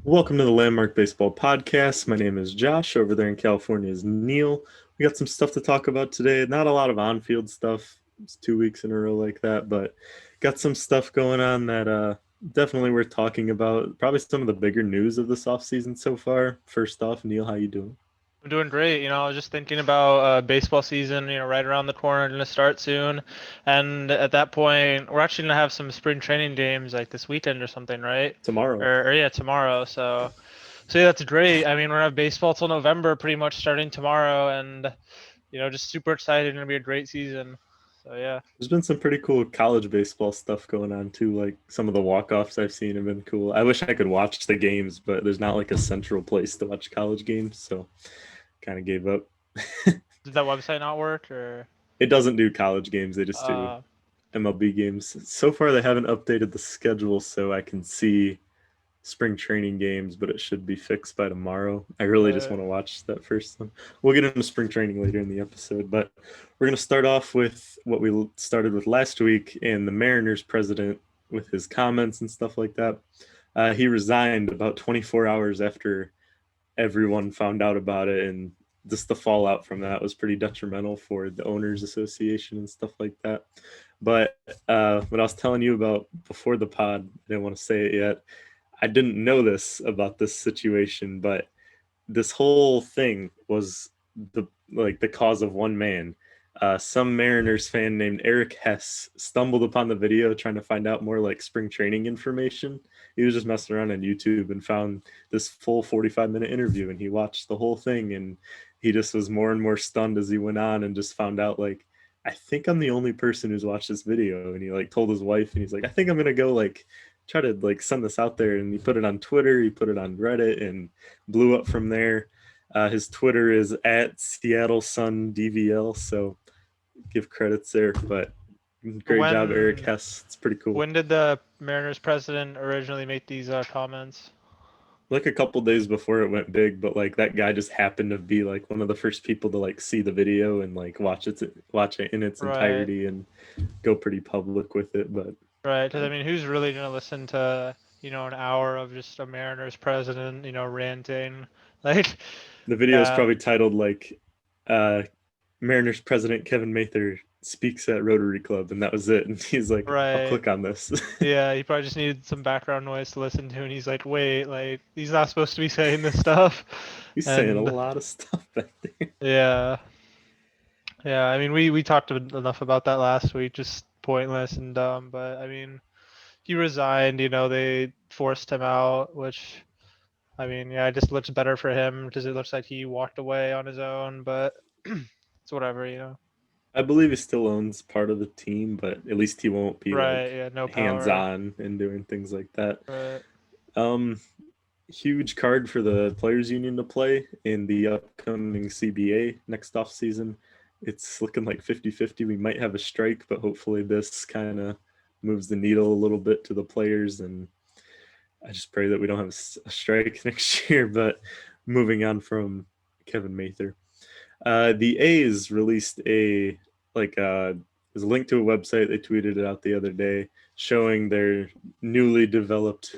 Welcome to the Landmark Baseball Podcast. My name is Josh. Over there in California is Neil. We got some stuff to talk about today. Not a lot of on-field stuff. It's 2 weeks in a row like that, but got some stuff going on that definitely worth talking about. Probably some of the bigger news of this offseason so far. First off, Neil, how you doing? I'm doing great. I was just thinking about baseball season, right around the corner, going to start soon. And at that point, we're actually going to have some spring training games like this weekend or something, right? Tomorrow. Or yeah, tomorrow. So yeah, that's great. I mean, we're going to have baseball till November, pretty much starting tomorrow. And, just super excited. It's going to be a great season. So yeah. There's been some pretty cool college baseball stuff going on too. Like some of the walk-offs I've seen have been cool. I wish I could watch the games, but there's not like a central place to watch college games, so kind of gave up. Did that website not work or? It doesn't do college games, they just do Uh, MLB games. So far, they haven't updated the schedule so I can see spring training games, but it should be fixed by tomorrow. I really just uh, want to watch that first one. We'll get into spring training later in the episode, but we're going to start off with what we started with last week and the Mariners president with his comments and stuff like that. He resigned about 24 hours after everyone found out about it, and just the fallout from that was pretty detrimental for the owners association and stuff like that. But what I was telling you about before the pod, I didn't want to say it yet. I didn't know this about this situation, but this whole thing was the cause of one man. Some Mariners fan named Eric Hess stumbled upon the video trying to find out more like spring training information. He was just messing around on YouTube and found this full 45-minute interview, and he watched the whole thing, and he just was more and more stunned as he went on, and just found out like, I think I'm the only person who's watched this video. And he like told his wife, and he's like, I think I'm gonna go like try to like send this out there. And he put it on Twitter, he put it on Reddit, and blew up from there. His Twitter is at Seattle Sun DVL, so give credits there. But great job, Eric when Hess. It's pretty cool. when did the Mariners president originally make these comments? Like a couple days before it went big, but like that guy just happened to be like one of the first people to like see the video and like watch it in its Right. entirety and go pretty public with it. But Right, because I mean, who's really gonna listen to, an hour of just a Mariners president, ranting? Like, the video is yeah, probably titled like uh, Mariners president Kevin Mather speaks at Rotary Club, and that was it. And he's like, I'll right. click on this. Yeah, he probably just needed some background noise to listen to, and he's like, wait, like, he's not supposed to be saying this stuff. He's saying a And lot of stuff back there. yeah, yeah, I mean, we talked enough about that last week, just pointless and dumb, but I mean, he resigned, they forced him out, which I mean, yeah, it just looks better for him because it looks like he walked away on his own, but it's whatever. I believe he still owns part of the team, but at least he won't be Right, like yeah, no hands power. on and doing things like that. Right. Um, Huge card for the players union to play in the upcoming CBA next off season. It's looking like 50-50. We might have a strike, but hopefully this kind of moves the needle a little bit to the players. And I just pray that we don't have a strike next year. But moving on from Kevin Mather, the A's released a like there's a link to a website. They tweeted it out the other day showing their newly developed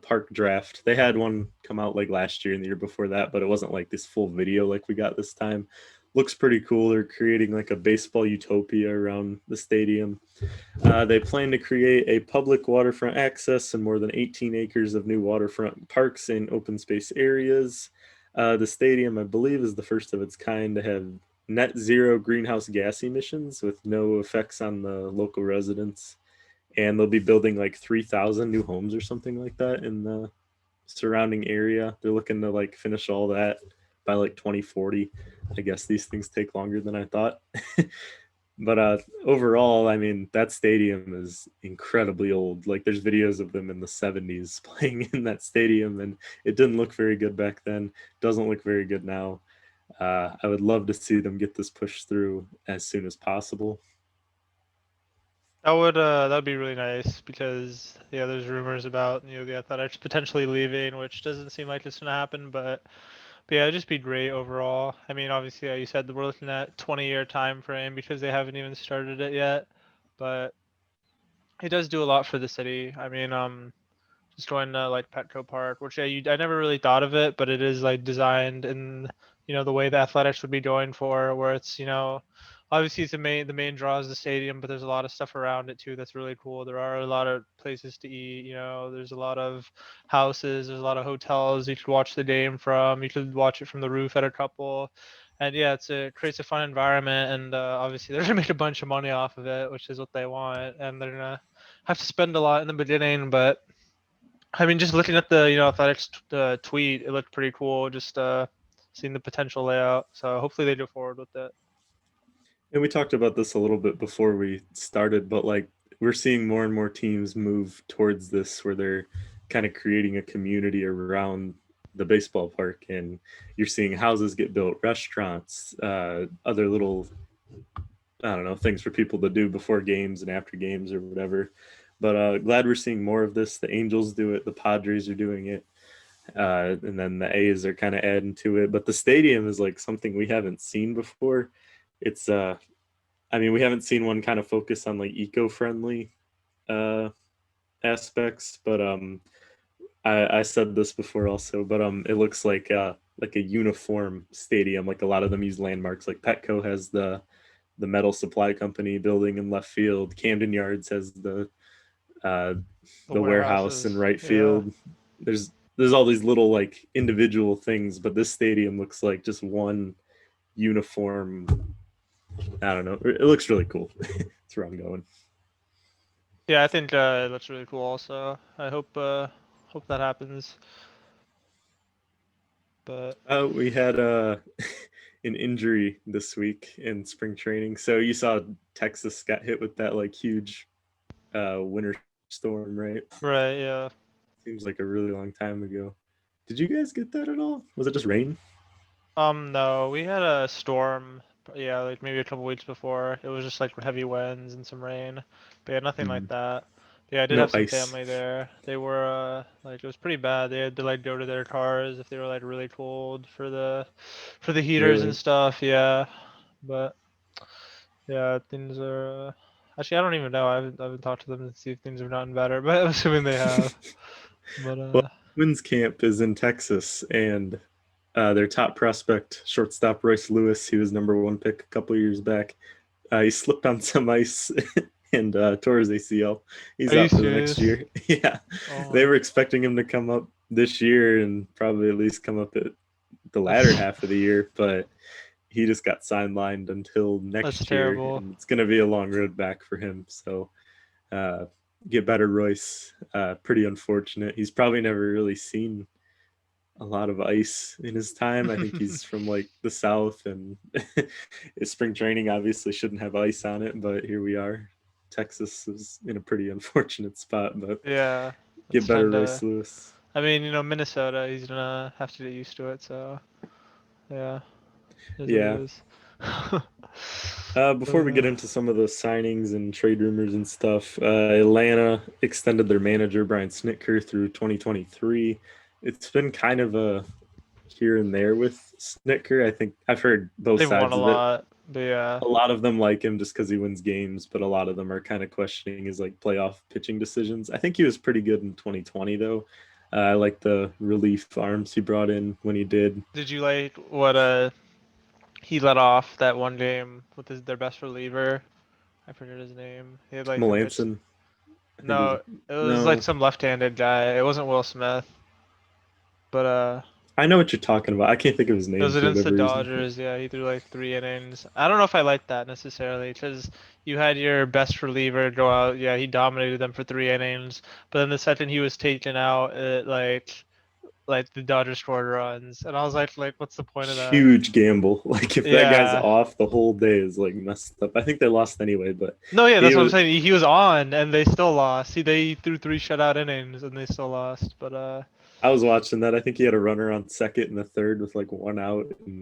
park draft. They had one come out like last year and the year before that, but it wasn't like this full video like we got this time. Looks pretty cool. They're creating like a baseball utopia around the stadium. They plan to create a public waterfront access and more than 18 acres of new waterfront parks and open space areas. The stadium, I believe, is the first of its kind to have net zero greenhouse gas emissions with no effects on the local residents. And they'll be building like 3,000 new homes or something like that in the surrounding area. They're looking to like finish all that by like 2040. I guess these things take longer than I thought. But overall, I mean, that stadium is incredibly old. Like, there's videos of them in the 70s playing in that stadium, and it didn't look very good back then. Doesn't look very good now. I would love to see them get this pushed through as soon as possible. That'd be really nice because yeah, there's rumors about the Athletics potentially leaving, which doesn't seem like it's gonna happen, but yeah, it'd just be great overall. I mean, obviously, yeah, you said that we're looking at 20-year time frame because they haven't even started it yet, but it does do a lot for the city. I mean, just going to like Petco Park, which I never really thought of it, but it is like designed in the way the athletics would be going for, where it's obviously it's the main draw is the stadium, but there's a lot of stuff around it too that's really cool. There are a lot of places to eat. There's a lot of houses, there's a lot of hotels you could watch the game from. You could watch it from the roof at a couple. And yeah, it creates a fun environment, and obviously they're gonna make a bunch of money off of it, which is what they want, and they're gonna have to spend a lot in the beginning. But I mean, just looking at the athletics tweet, it looked pretty cool. Just seeing the potential layout. So hopefully they go forward with it. And we talked about this a little bit before we started, but like we're seeing more and more teams move towards this where they're kind of creating a community around the baseball park, and you're seeing houses get built, restaurants, other little, I don't know, things for people to do before games and after games or whatever. But glad we're seeing more of this. The Angels do it, the Padres are doing it, and then the A's are kind of adding to it. But the stadium is like something we haven't seen before. It's I mean, we haven't seen one kind of focus on like eco-friendly uh aspects, but I said this before also, but it looks like a uniform stadium. Like a lot of them use landmarks. Like Petco has the metal supply company building in left field. Camden Yards has uh The the warehouse in warehouses, right yeah. field. There's all these little like individual things, but this stadium looks like just one uniform. I don't know. It looks really cool. That's where I'm going. Yeah, I think that's really cool. Also, I hope that happens. But We had an injury this week in spring training. So you saw Texas got hit with that like huge winter storm, right? right, yeah. Seems like a really long time ago. Did you guys get that at all? Was it just rain? No, we had a storm. Yeah, like maybe a couple weeks before. It was just like heavy winds and some rain. But yeah, nothing like Mm. that. Yeah, I did No have some ice. family there. They were like it was pretty bad. They had to like go to their cars if they were like really cold for the heaters and Really? stuff. Yeah, but yeah, things are. Actually, I don't even know. I haven't talked to them to see if things have gotten better, but I'm assuming they have. But Well, Twins camp is in Texas, and their top prospect, shortstop Bryce Lewis, he was number one pick a couple years back. He slipped on some ice and tore his ACL. are He's you out for the next serious? year. Yeah, they Oh, were expecting him to come up this year and probably at least come up at the latter that's half of the year, but he just got sidelined until that's next year, terrible. and it's going to be a long road back for him. So uh, get better, Royce. Pretty unfortunate. He's probably never really seen a lot of ice in his time. I think he's from like the south, and his spring training obviously shouldn't have ice on it, but here we are. Texas is in a pretty unfortunate spot, but Yeah, get it's better, kind Royce of. Lewis. I mean, Minnesota, he's gonna have to get used to it. So yeah, it is what it Yeah. is. Before we get uh, into some of the signings and trade rumors and stuff, Atlanta extended their manager Brian Snitker through 2023. It's been kind of a here and there with Snitker. I think I've heard both they've won a sides of it. lot, but yeah. A lot of them like him just because he wins games, but a lot of them are kind of questioning his like playoff pitching decisions. I think he was pretty good in 2020 though. I like the relief arms he brought in when he did. Did you like what he let off that one game with their best reliever? I forget his name. He had like a pitch. Melanson, I think it was No, it was like no. some left-handed guy. It wasn't Will Smith, but I know what you're talking about. I can't think of his it name was for against the whatever reason. Dodgers. Yeah, he threw like 3 innings. I don't know if I like that necessarily because you had your best reliever go out. Yeah, he dominated them for 3 innings. But then the second he was taken out, like the Dodgers scored runs, and I was like, what's the point of that? Huge gamble. Like if that guy's Yeah. off, the whole day is like messed up. I think they lost anyway, but No, yeah, he that's what I'm was. saying. He was on, and they still lost. See, they threw 3 shutout innings, and they still lost. But I was watching that. I think he had a runner on second and the third with like one out, and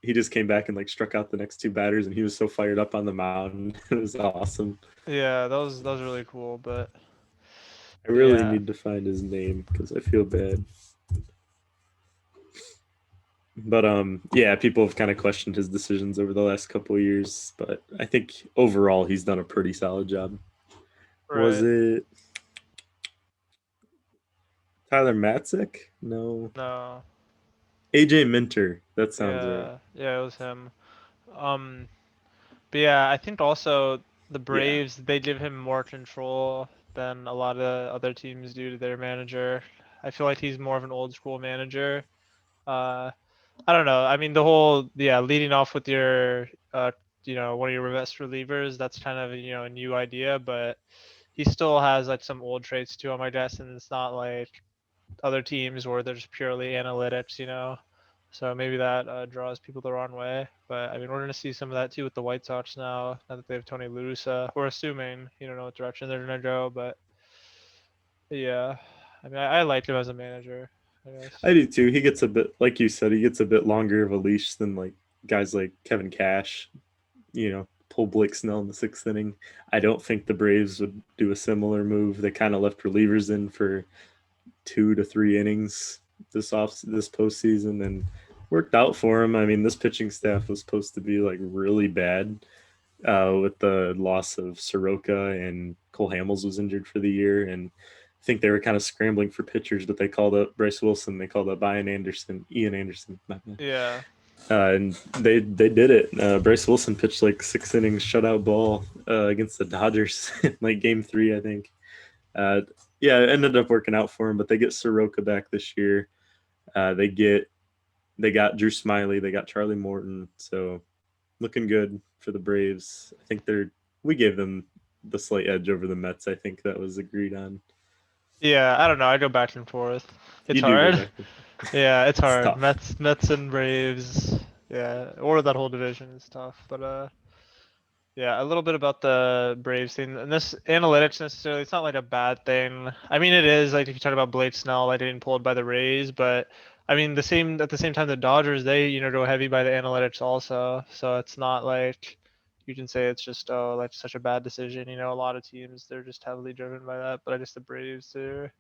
he just came back and like struck out the next two batters, and he was so fired up on the mound. It was awesome. yeah, that was really cool. But I really yeah, need to find his name because I feel bad. But yeah, people have kind of questioned his decisions over the last couple of years, but I think overall he's done a pretty solid job. Was right. it Tyler Matzik? No. No. AJ Minter. That sounds right. Yeah, it was him. Um, but yeah, I think also the Yeah. Braves, they give him more control than a lot of other teams do to their manager. I feel like he's more of an old school manager. Uh, I don't know. I mean, the whole, yeah, leading off with your, one of your best relievers, that's kind of, a new idea, but he still has like some old traits to him, I guess, and it's not like other teams where they're just purely analytics. So maybe that draws people the wrong way. But I mean, we're going to see some of that too with the White Sox now that they have Tony La Russa. We're assuming you don't know what direction they're going to go, but yeah, I mean, I like him as a manager, I guess. I do too. He gets a bit, like you said, he gets a bit longer of a leash than like guys like Kevin Cash, pull Blake Snell in the sixth inning. I don't think the Braves would do a similar move. They kind of left relievers in for 2 to 3 innings this postseason and worked out for him. I mean, this pitching staff was supposed to be like really bad with the loss of Soroka and Cole Hamels was injured for the year, and I think they were kind of scrambling for pitchers, but they called up Bryce Wilson, they called up Ian Anderson, my bad. Yeah. And they did it. Bryce Wilson pitched like 6 innings shutout ball against the Dodgers in like game 3, I think. Uh, yeah, it ended up working out for him, but they get Soroka back this year. They got Drew Smiley, they got Charlie Morton, so looking good for the Braves. I think we gave them the slight edge over the Mets. I think that was agreed on. Yeah, I don't know. I go back and forth. It's You do go hard. back and forth. Yeah, it's It's hard. tough. Mets and Braves. Yeah, or that whole division is tough. But yeah, a little bit about the Braves thing. And this analytics necessarily, it's not like a bad thing. I mean, it is like if you talk about Blake Snell, like getting pulled by the Rays, but I mean at the same time, the Dodgers, they go heavy by the analytics also. So it's not like you can say it's just like such a bad decision. A lot of teams they're just heavily driven by that, but I guess the Braves I they're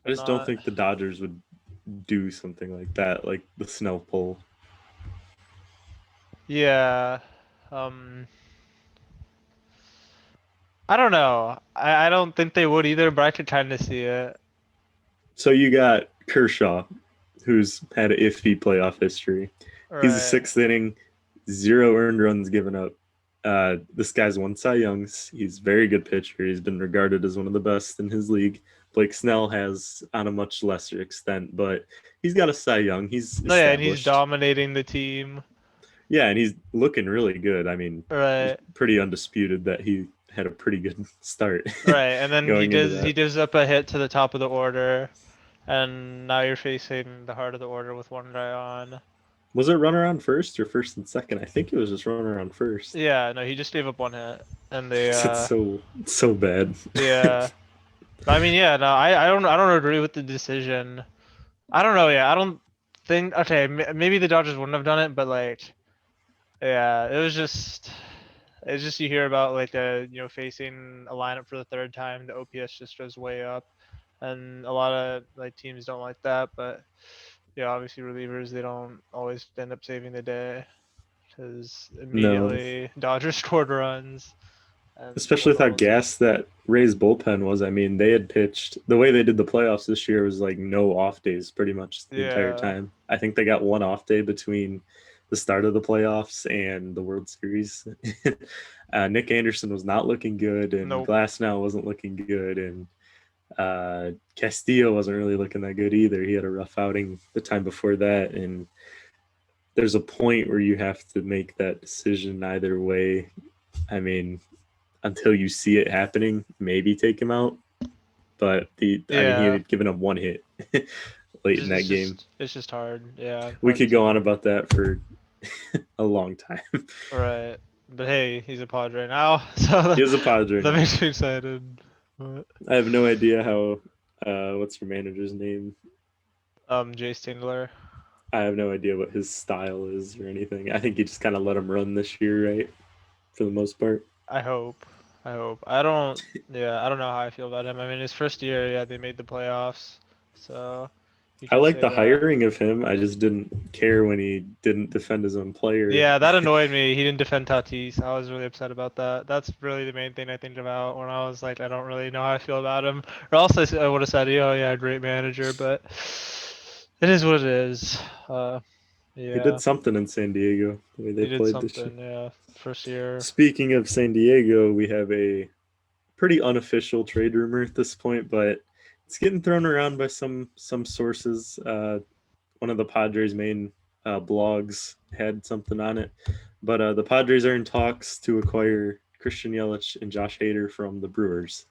just don't not. think the Dodgers would do something like that, like the Snell pull. Yeah. Um. I don't know. I don't think they would either, but I could kind of see it. So you got Kershaw, who's had an iffy playoff history. He's a Right. sixth inning, 0 earned runs given up. This guy's won Cy Youngs. He's a very good pitcher. He's been regarded as one of the best in his league. Blake Snell has on a much lesser extent, but he's got a Cy Young. He's No, yeah, and he's established. dominating the team. Yeah, and he's looking really good. I mean, it's Right. pretty undisputed that he had a pretty good start Right. And then going into he that. gives up a hit to the top of the order, and now you're facing the heart of the order with one guy on. Was it runner on first or first and second? I think it was just runner on first. Yeah, no, he just gave up one hit, and they It's so bad. yeah. I mean, yeah, no, I don't agree with the decision. I don't know, yeah, I don't think okay, maybe the Dodgers wouldn't have done it, but like yeah, it's just you hear about like facing a lineup for the third time, the OPS just goes way up, and a lot of like teams don't like that. But yeah, obviously relievers they don't always end up saving the day because No, immediately Dodgers scored runs and especially won with how almost. gassed that Rays bullpen was. I mean, they had pitched the way they did the playoffs this year was like no off days pretty much the entire Yeah, time. I think they got one off day between the start of the playoffs and the World Series. Nick Anderson was not looking good, and nope. Glasnow wasn't looking good, and Castillo wasn't really looking that good either. He had a rough outing the time before that, and there's a point where you have to make that decision either way. I mean, until you see it happening, maybe take him out. But he Yeah, had given up one hit late in that game. it's just hard. Yeah, We hard to could go take on him. about that for a long time. Right, but hey, he's a Padre now, so He is a Padre that now. makes me excited. But, I have no idea how. What's your manager's name? Jay Stingler. I have no idea what his style is or anything. I think he just kind of let him run this year, right? For the most part. I hope. I hope. I don't. Yeah, I don't know how I feel about him. I mean, his first year, yeah, they made the playoffs, so You I could like say the that. hiring of him. I just didn't care when he didn't defend his own player. Yeah, that annoyed me. He didn't defend Tatis. I was really upset about that. That's really the main thing I think about when I was like, I don't really know how I feel about him. Or else I would have said, oh yeah, great manager, but it is what it is. Uh, He yeah, did something in San Diego the way they he did played this year. something. Yeah, first year. Speaking of San Diego, we have a pretty unofficial trade rumor at this point, but it's getting thrown around by some sources. One of the Padres' main blogs had something on it, but the Padres are in talks to acquire Christian Yelich and Josh Hader from the Brewers,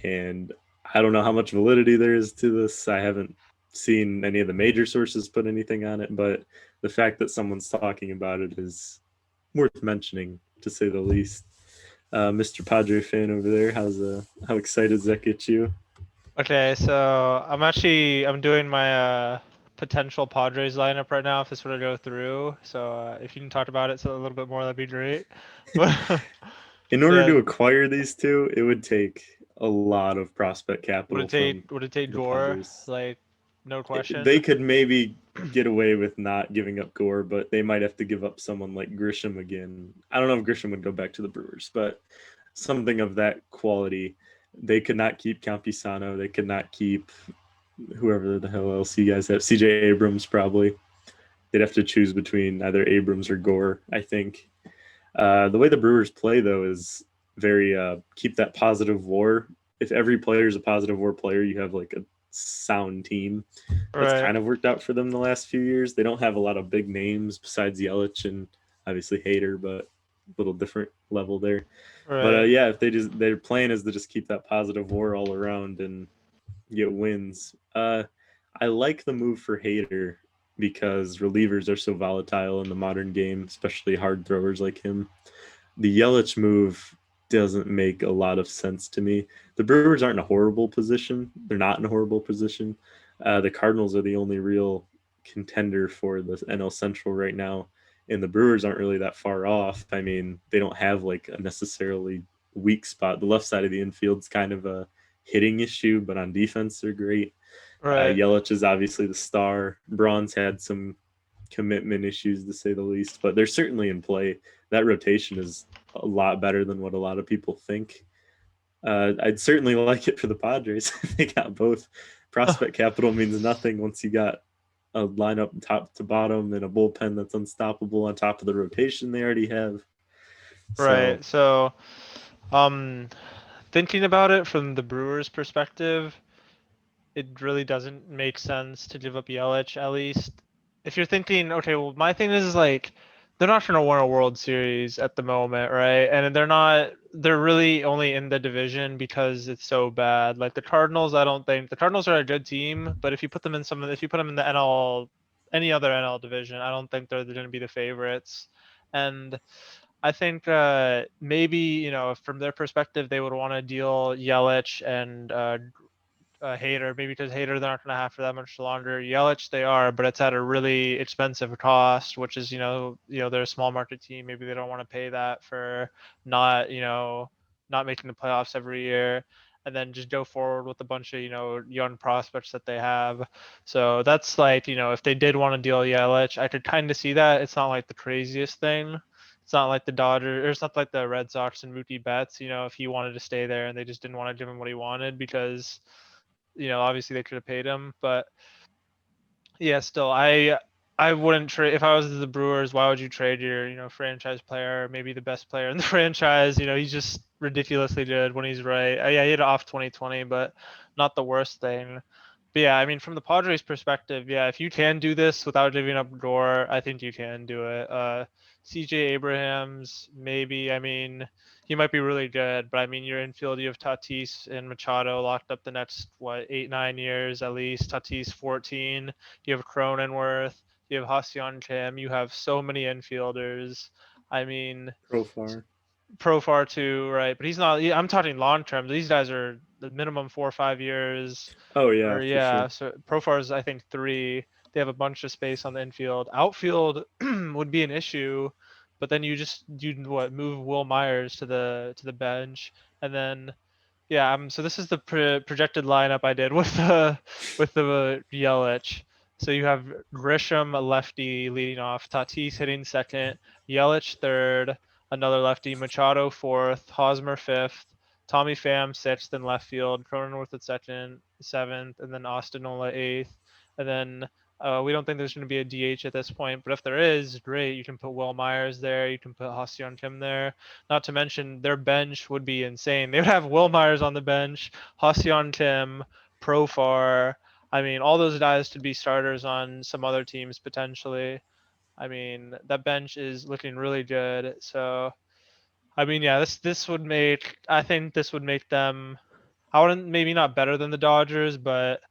and I don't know how much validity there is to this. I haven't seen any of the major sources put anything on it, but the fact that someone's talking about it is worth mentioning, to say the least. Mr. Padre fan over there, how excited does that get you? Okay, so I'm doing my potential Padres lineup right now if this were to go through. So if you can talk about it so a little bit more, that'd be great. But In order yeah, to acquire these two, it would take a lot of prospect capital from would it take the Gore? Padres. Like, no They question. could maybe get away with not giving up Gore, but they might have to give up someone like Grisham again. I don't know if Grisham would go back to the Brewers, but something of that quality. They could not keep Campisano. They could not keep whoever the hell else you guys have. CJ Abrams, probably. They'd have to choose between either Abrams or Gore, I think. The way the Brewers play, though, is very keep that positive war. If every player is a positive war player, you have like a sound team. That's Right, kind of worked out for them the last few years. They don't have a lot of big names besides Yelich and obviously Hader, but a little different level there. But right. yeah, if their plan is to just keep that positive war all around and get wins. I like the move for Hader because relievers are so volatile in the modern game, especially hard throwers like him. The Yelich move doesn't make a lot of sense to me. The Brewers aren't in a horrible position. They're not in a horrible position. The Cardinals are the only real contender for the NL Central right now, and the Brewers aren't really that far off. I mean, they don't have like a necessarily weak spot. The left side of the infield's kind of a hitting issue, but on defense they're great. Right. Yelich is obviously the star. Braun's had some commitment issues to say the least, but they're certainly in play. That rotation is a lot better than what a lot of people think. I'd certainly like it for the Padres. They got both. Prospect capital means nothing once you got a lineup top to bottom and a bullpen that's unstoppable on top of the rotation they already have. So Right. So, um, thinking about it from the Brewers' perspective, it really doesn't make sense to give up Yelich, at least. If you're thinking, okay, well, my thing is like, they're not going to win a World Series at the moment, right? And they're really only in the division because it's so bad. Like the Cardinals, I don't think, the Cardinals are a good team, but if you put them in the NL, any other NL division, I don't think they're going to be the favorites. And I think maybe, from their perspective, they would want to deal Yelich and Hader, maybe because Hader they're not going to have for that much longer. Yelich they are, but it's at a really expensive cost, which is they're a small market team. Maybe they don't want to pay that for not not making the playoffs every year, and then just go forward with a bunch of young prospects that they have. So that's like if they did want to deal Yelich, I could kind of see that. It's not like the craziest thing. It's not like the Dodgers, or it's not like the Red Sox and Mookie Betts. If he wanted to stay there and they just didn't want to give him what he wanted because obviously they could have paid him, but yeah, still, I wouldn't trade if I was the Brewers. Why would you trade your franchise player, maybe the best player in the franchise? He's just ridiculously good when he's right. Yeah, he had off 2020, but not the worst thing. But yeah, I mean, from the Padres' perspective, yeah, if you can do this without giving up Gore, I think you can do it. CJ Abrams, maybe. I mean, he might be really good, but I mean, your infield, you have Tatis and Machado locked up the next, what, 8, 9 years at least. Tatis 14. You have Cronenworth. You have Ha-Seong Kim. You have so many infielders. I mean, Profar. Profar too, right? But he's not. I'm talking long term. These guys are the minimum 4 or 5 years, Oh yeah, or for yeah. sure. So Profar's I think 3. They have a bunch of space on the infield. Outfield would be an issue, but then you what move Will Myers to the bench, and then Yeah, so this is the projected lineup I did with the Yelich. So you have Grisham, a lefty, leading off. Tatis hitting second. Yelich third. Another lefty. Machado fourth. Hosmer fifth. Tommy Pham sixth in left field. Cronenworth at second, seventh, and then Austin Nola eighth. And then we don't think there's going to be a DH at this point, but if there is, great. You can put Will Myers there. You can put Ha-Seong Kim there. Not to mention their bench would be insane. They would have Will Myers on the bench, Ha-Seong Kim, Profar. I mean, all those guys to be starters on some other teams potentially. I mean, that bench is looking really good. So, I mean, yeah, this would make I think this would make them. I wouldn't maybe not better than the Dodgers, but I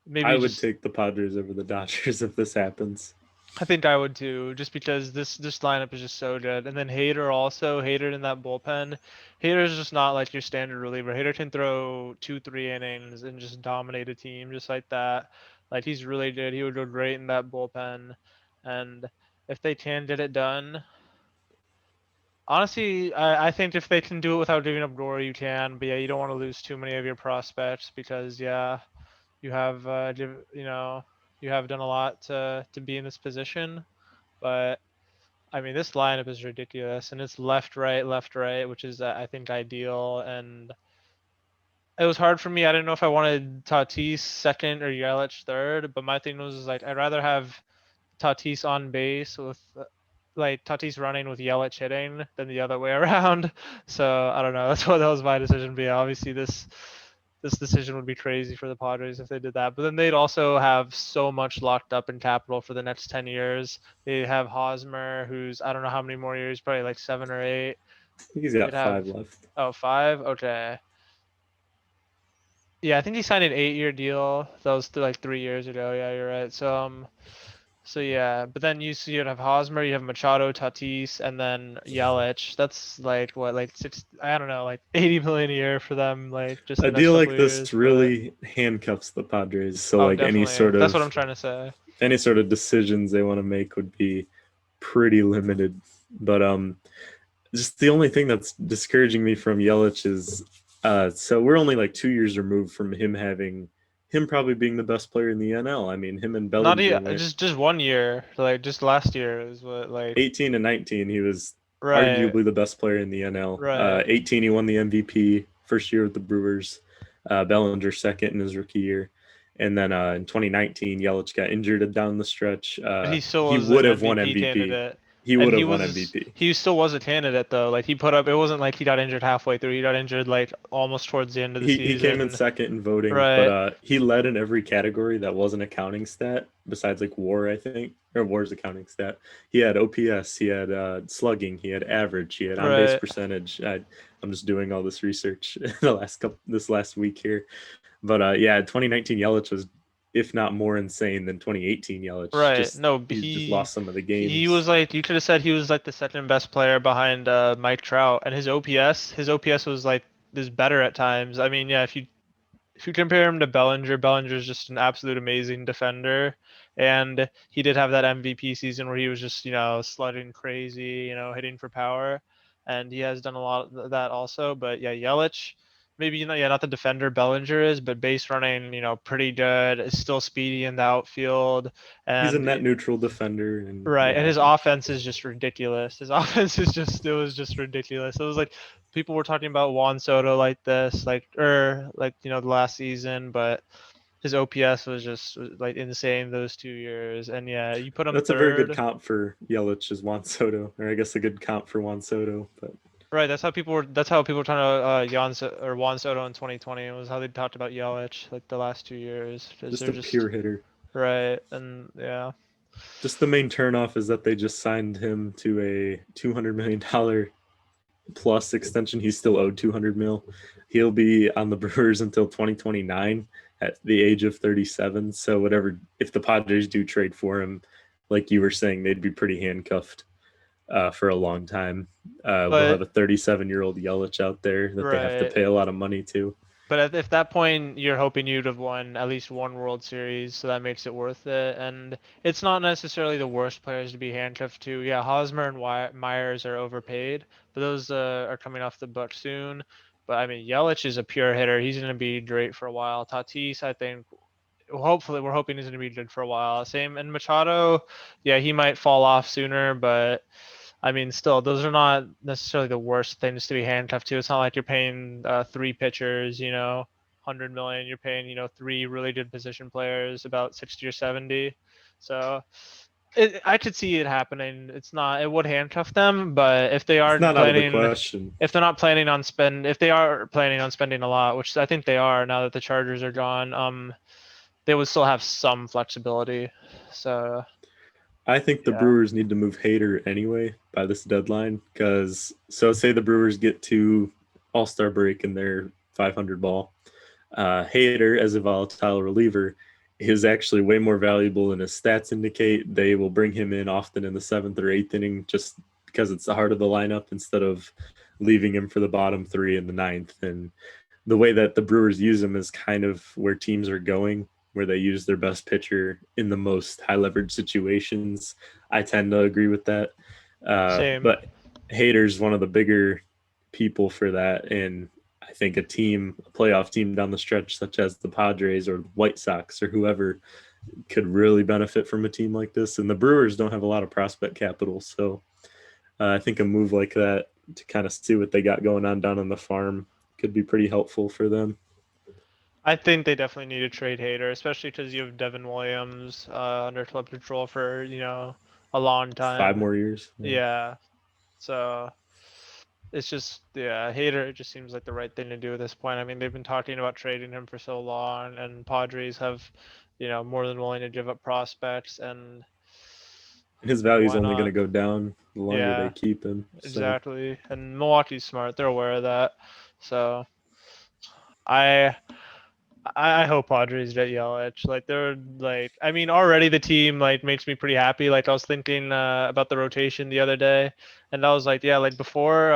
maybe would just take the Padres over the Dodgers if this happens. I think I would too, just because this lineup is just so good. And then Hader also, Hader in that bullpen. Hader's just not like your standard reliever. Hader can throw 2, 3 innings and just dominate a team just like that. Like he's really good. He would go great in that bullpen. And if they can get it done, honestly, I think if they can do it without giving up Gore, you can. But yeah, you don't want to lose too many of your prospects because yeah, you have you have done a lot to be in this position. But I mean, this lineup is ridiculous, and it's left, right, which is I think ideal. And it was hard for me. I didn't know if I wanted Tatis second or Yelich third, but my thing was like I'd rather have Tatis on base with like Tatis running with Yelich hitting than the other way around. So I don't know. That was my decision. But yeah, obviously this decision would be crazy for the Padres if they did that. But then they'd also have so much locked up in capital for the next 10 years. They have Hosmer, who's I don't know how many more years, probably like 7 or 8. He's They'd got have 5 left. oh 5. Okay. Yeah, I think he signed an 8-year deal. That was like 3 years ago. Yeah, you're right. So yeah, but then you'd have Hosmer, you have Machado, Tatis, and then Yelich. That's like what, like six? I don't know, like 80 million a year for them, like just A the next deal couple like of this years. But really handcuffs the Padres. So oh, like definitely, that's what I'm trying to say. any sort of decisions they want to make would be pretty limited. But just the only thing that's discouraging me from Yelich is so we're only like 2 years removed from him probably being the best player in the NL. I mean, him and Not Bellinger even went just 1 year, like just last year is what like 18 and 19. He was right, arguably the best player in the NL. right. 18, he won the MVP first year with the Brewers. Bellinger second in his rookie year. And then in 2019, Yelich got injured down the stretch. But he still He was would an have won MVP MVP. candidate. He And would have won MVP. he still was a candidate though. Like he put up, it wasn't like he got injured halfway through. He got injured like almost towards the end of the He came in season. second in voting, but Right. he led in every category that wasn't a counting stat besides like WAR, I think, or WAR's a counting stat. He had OPS, he had slugging, he had average, he had on base Right. percentage. I'm just doing all this research this last week here, but yeah, 2019 Yelich was, if not more insane than 2018 Yelich. Right. Just No, he just lost some of the he games. was like you could have said he was like the second best player behind Mike Trout, and his OPS was like is better at times. I mean, yeah, if you compare him to Bellinger, Bellinger's just an absolute amazing defender. And he did have that MVP season where he was just, slugging crazy, hitting for power. And he has done a lot of that also. But yeah, Yelich, maybe, yeah, not the defender Bellinger is, but base running, pretty good. Is still speedy in the outfield. He's a And net neutral defender, and right, and yeah, his offense is just ridiculous. His offense is just it was just ridiculous. It was like people were talking about Juan Soto like this, like the last season, but his OPS was just like insane those 2 years. And yeah, you put him that's a very good third. comp for Yelich as Juan Soto, or I guess a good comp for Juan Soto. But Right, that's how people were talking about Juan Soto in 2020. It was how they talked about Yelich like the last 2 years because just they're a just pure hitter. right. And yeah. Just the main turnoff is that they just signed him to a $200 million plus extension. He's still owed 200 mil. He'll be on the Brewers until 2029 at the age of 37. So whatever, if the Padres do trade for him, like you were saying, they'd be pretty handcuffed for a long time. They'll have But a 37-year-old Yelich out there that they have to right. pay a lot of money to. But if that point you're hoping you'd have won at least one World Series, so that makes it worth it. And it's not necessarily the worst players to be handcuffed to. Yeah, Hosmer and Myers are overpaid, but those are coming off the book soon. But I mean, Yelich is a pure hitter. He's going to be great for a while. Tatis, I think, hopefully, we're hoping he's going to be good for a while. Same, and Machado, yeah, he might fall off sooner, but I mean, still, those are not necessarily the worst things to be handcuffed to. It's not like you're paying 3 pitchers, 100 million. You're paying, 3 really good position players, about 60 or 70. So I could see it happening. It would handcuff them, but if they It's are not out of the planning, question. if they are planning on spending a lot, which I think they are now that the Chargers are gone, they would still have some flexibility. So I think the yeah, Brewers need to move Hader anyway by this deadline because say the Brewers get to All-Star break and they're 500 ball. Hader as a volatile reliever is actually way more valuable than his stats indicate. They will bring him in often in the 7th or 8th inning just because it's the heart of the lineup instead of leaving him for the bottom 3 in the 9th. And the way that the Brewers use him is kind of where teams are going, where they use their best pitcher in the most high leverage situations. I tend to agree with that. same. But Hader's one of the bigger people for that. And I think a playoff team down the stretch, such as the Padres or White Sox or whoever, could really benefit from a team like this. And the Brewers don't have a lot of prospect capital. So I think a move like that to kind of see what they got going on down on the farm could be pretty helpful for them. I think they definitely need to trade Hader, especially because you have Devin Williams under club control for a long 5 time. more years. Yeah, so it's just Hader. It just seems like the right thing to do at this point. I mean, they've been talking about trading him for so long, and Padres have, more than willing to give up prospects, and His value is why only going to not? go down the longer they Yeah, keep him. So exactly. And Milwaukee's smart; they're aware of that. So I I hope Padres get Yelich. Like they're like, I mean, already the team like makes me pretty happy. Like I was thinking about the rotation the other day, and I was like, yeah, like before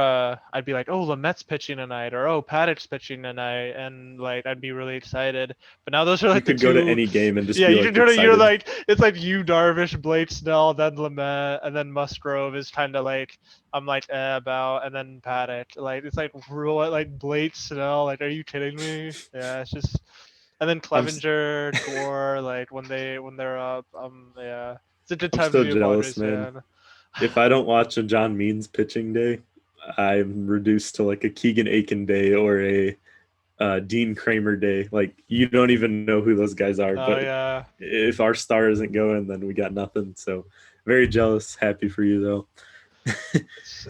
I'd be like, oh, Lamet's pitching tonight, or oh, Paddock's pitching tonight, and like I'd be really excited. But now those are you like the could go to two. any game and just Yeah, be you can like go to you're excited. like it's like you Darvish, Blake Snell, then Lamet, and then Musgrove is kind of like I'm like about, and then Paddock. Like it's like real like Blake Snell. Like, are you kidding me? Yeah, it's just. And then I'm Clevenger, Gore, like when they're up, yeah, it's a good I'm time to still be a jealous, Padres man. fan. If I don't watch a John Means pitching day, I'm reduced to like a Keegan Aiken day or a Dean Kramer day. Like you don't even know who those guys are, Oh but yeah, if our star isn't going, then we got nothing. So very jealous. Happy for you though. it's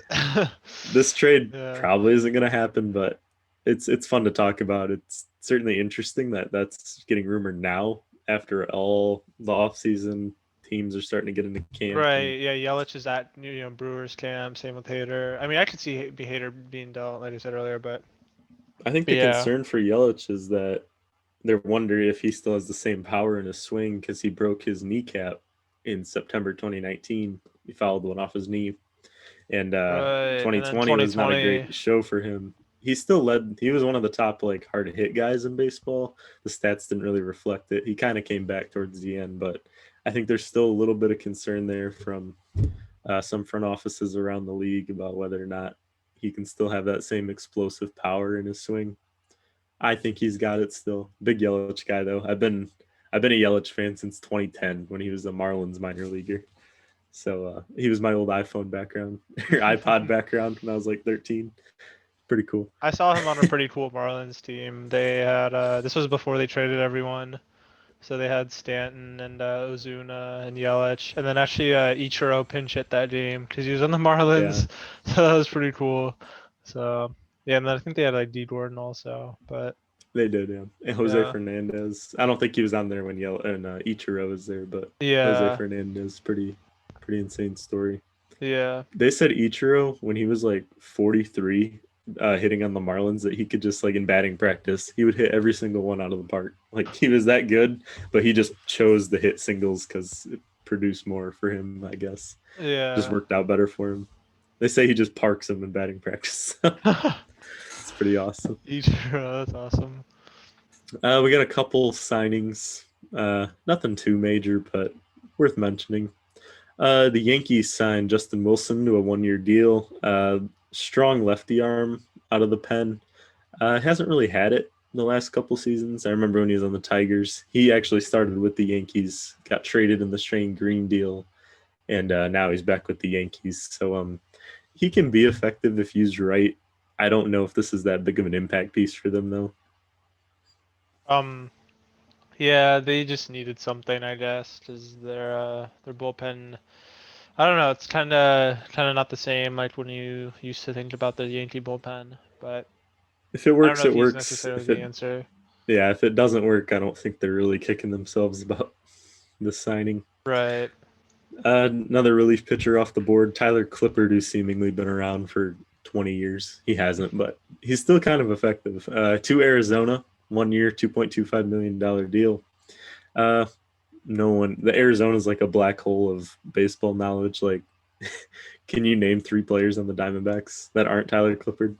This trade yeah, probably isn't going to happen, but it's fun to talk about. It's certainly interesting that that's getting rumored now after all the offseason teams are starting to get into camp. And right. Yeah, Yelich is at Brewers camp. Same with Hader. I mean, I could see Hader being dealt, like I said earlier, I think but the yeah, concern for Yelich is that they're wondering if he still has the same power in his swing because he broke his kneecap in September 2019. He fouled one off his knee, and right. And then 2020 was not a 2020, great show for him. He still led. He was one of the top like hard to hit guys in baseball. The stats didn't really reflect it. He kind of came back towards the end, but I think there's still a little bit of concern there from some front offices around the league about whether or not he can still have that same explosive power in his swing. I think he's got it still. Big Yelich guy though. I've been a Yelich fan since 2010 when he was a Marlins minor leaguer. So he was my old iPhone background or iPod background when I was like 13. Pretty cool. I saw him on a pretty cool Marlins team. They had this was before they traded everyone. So they had Stanton and Ozuna and Yelich, and then actually Ichiro pinch hit that game because he was on the Yeah, Marlins. So that was pretty cool. So yeah, and then I think they had like D Gordon also, but they did. Yeah, and Jose yeah, Fernandez. I don't think he was on there when Ichiro was there, but Jose yeah, Fernandez, pretty insane story. yeah, They said Ichiro when he was like 43, hitting on the Marlins, that he could just like in batting practice, he would hit every single one out of the park. Like he was that good, but he just chose to hit singles because it produced more for him. I guess just yeah. worked out better for him. They say he just parks him in batting practice. It's pretty awesome. Ichiro, that's awesome. We got a couple signings. Nothing too major, but worth mentioning. The Yankees signed Justin Wilson to a 1-year deal. Strong lefty arm out of the pen. Hasn't really had it in the last couple seasons. I remember when he was on the Tigers. He actually started with the Yankees, got traded in the Shane Green deal, and now he's back with the Yankees. So he can be effective if used right. I don't know if this is that big of an impact piece for them though. Um, yeah, they just needed something, I guess, because their bullpen. I don't know. It's kind of not the same like when you used to think about the Yankee bullpen, but If it I don't know works, if it he's works. necessarily the answer. If it doesn't work, I don't think they're really kicking themselves about the signing. Right. Another relief pitcher off the board, Tyler Clifford, who's seemingly been around for 20 years. He hasn't, but he's still kind of effective. To Arizona, 1 year, $2.25 million deal. Uh, no one, the Arizona's like a black hole of baseball knowledge. Like, can you name 3 players on the Diamondbacks that aren't Tyler Clifford?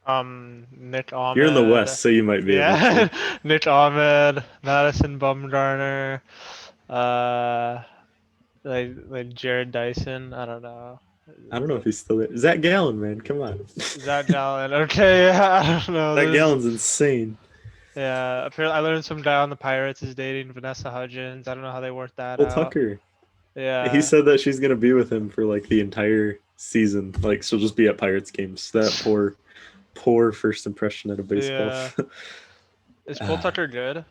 Nick You're in the Ahmed. West, so you might be able Yeah, to. Nick Ahmed, Madison Bumgarner, uh, like Jared Dyson. I don't know. I don't know if he's still there. Zach Gallen, man, come on. Zach Gallen. Okay, yeah, I don't know. Zach Gallen's insane. Yeah. Apparently, I learned some guy on the Pirates is dating Vanessa Hudgens. I don't know how they worked that Cole out. Tucker. He Yeah. said that she's gonna be with him for like the entire season. Like she'll just be at Pirates games. That poor first impression at a baseball. Yeah. Is Cole uh, Tucker good?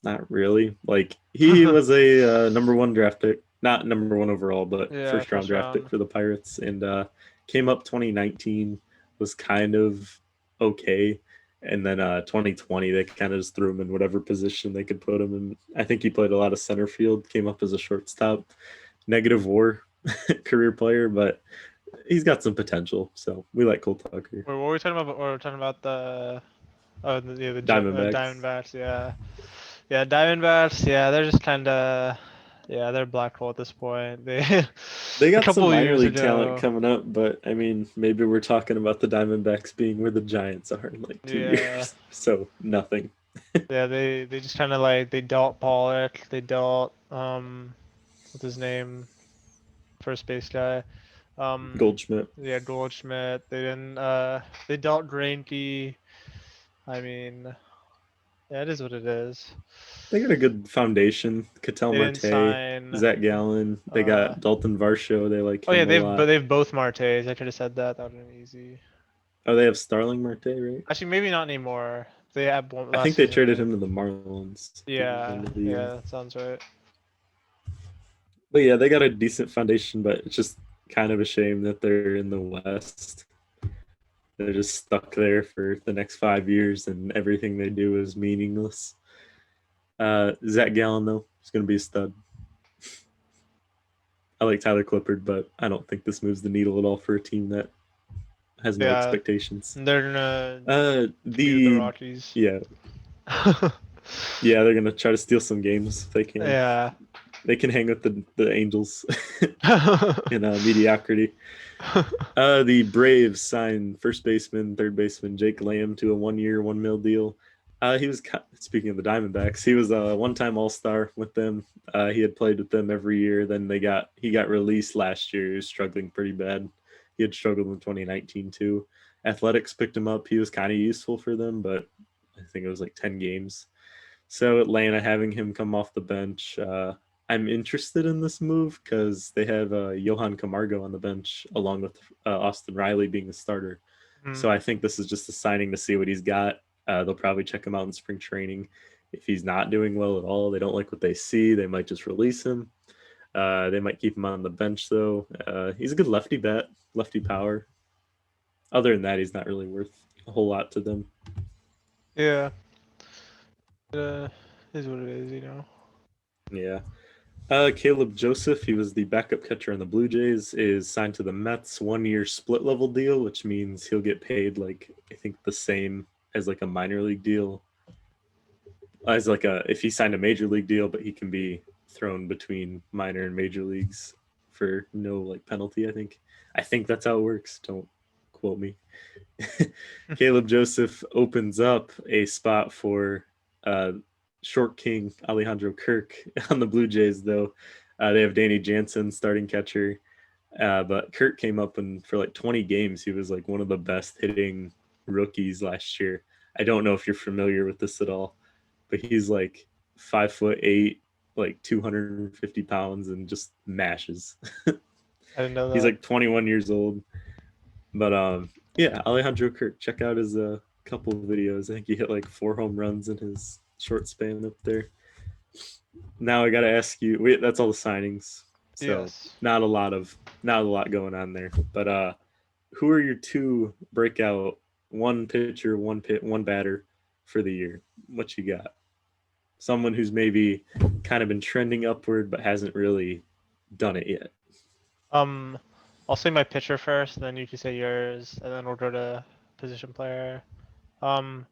Not really. Like he was a number one draft pick, not number one overall, but Yeah, first round first draft pick round. for the Pirates, and came up 2019, was kind of okay, and then 2020 they kind of just threw him in whatever position they could put him in. I think he played a lot of center field, came up as a shortstop, negative WAR career player, but he's got some potential. So we like Cole Tucker. What were we talking about? We're talking about the Diamondbacks. Diamondbacks. Yeah. Yeah, Diamondbacks. Yeah, they're just kind of. Yeah, they're black hole at this point. They They a got some couple of minor years league talent ago. coming up, but I mean, maybe we're talking about the Diamondbacks being where the Giants are in like 2 years. Yeah. So nothing. Yeah, they just kind of like they dealt Pollock, they dealt what's his name, first base guy, Goldschmidt. yeah, Goldschmidt. They dealt Greinke. I mean, yeah, it is what it is. They got a good foundation. Cattell They didn't Marte, sign. Zach Gallen. They Uh, got Dalton Varsho. They like oh yeah, him a lot. they've both Martes. I could have said that. That would have been easy. Oh, they have Starling Marte, right? Actually, maybe not anymore. They had one I last think they season. traded him to the Marlins at the Yeah, end of the yeah, year. that sounds right. But yeah, they got a decent foundation, but it's just kind of a shame that they're in the West. They're just stuck there for the next 5 years, and everything they do is meaningless. Zach Gallen, though, is going to be a stud. I like Tyler Clippard, but I don't think this moves the needle at all for a team that has no Yeah, expectations. they're gonna compete with the The Rockies. yeah, yeah, they're gonna try to steal some games if they can. Yeah. They can hang with the Angels in mediocrity. The Braves signed first baseman, third baseman Jake Lamb to a 1 year, $1 million deal. He was, speaking of the Diamondbacks, he was a one-time All-Star with them. He had played with them every year. Then he got released last year. He was struggling pretty bad. He had struggled in 2019 too. Athletics picked him up. He was kind of useful for them, but I think it was like 10 games. So Atlanta having him come off the bench, I'm interested in this move because they have Johan Camargo on the bench along with Austin Riley being the starter. Mm. So I think this is just a signing to see what he's got. They'll probably check him out in spring training. If he's not doing well at all, they don't like what they see, they might just release him. They might keep him on the bench though. He's a good lefty bat, lefty power. Other than that, he's not really worth a whole lot to them. Yeah. Is what it is, you know. Yeah. Caleb Joseph, he was the backup catcher on the Blue Jays, is signed to the Mets 1 year split level deal, which means he'll get paid like I think the same as like a minor league deal. As like if he signed a major league deal, but he can be thrown between minor and major leagues for no like penalty, I think. I think that's how it works. Don't quote me. Caleb Joseph opens up a spot for short king Alejandro Kirk on the Blue Jays, though. They have Danny Jansen, starting catcher. But Kirk came up and for like 20 games, he was like one of the best hitting rookies last year. I don't know if you're familiar with this at all, but he's like 5'8", like 250 pounds, and just mashes. I didn't know He's that. like 21 years old. But yeah, Alejandro Kirk. Check out his couple of videos. I think he hit like 4 home runs in his short span up there. Now I gotta ask you. Wait, that's all the signings. So Yes. not a lot going on there. But who are your two breakout one pitcher, one batter for the year? What you got? Someone who's maybe kind of been trending upward but hasn't really done it yet. Um, I'll say my pitcher first, and then you can say yours, and then we'll go to position player. Um,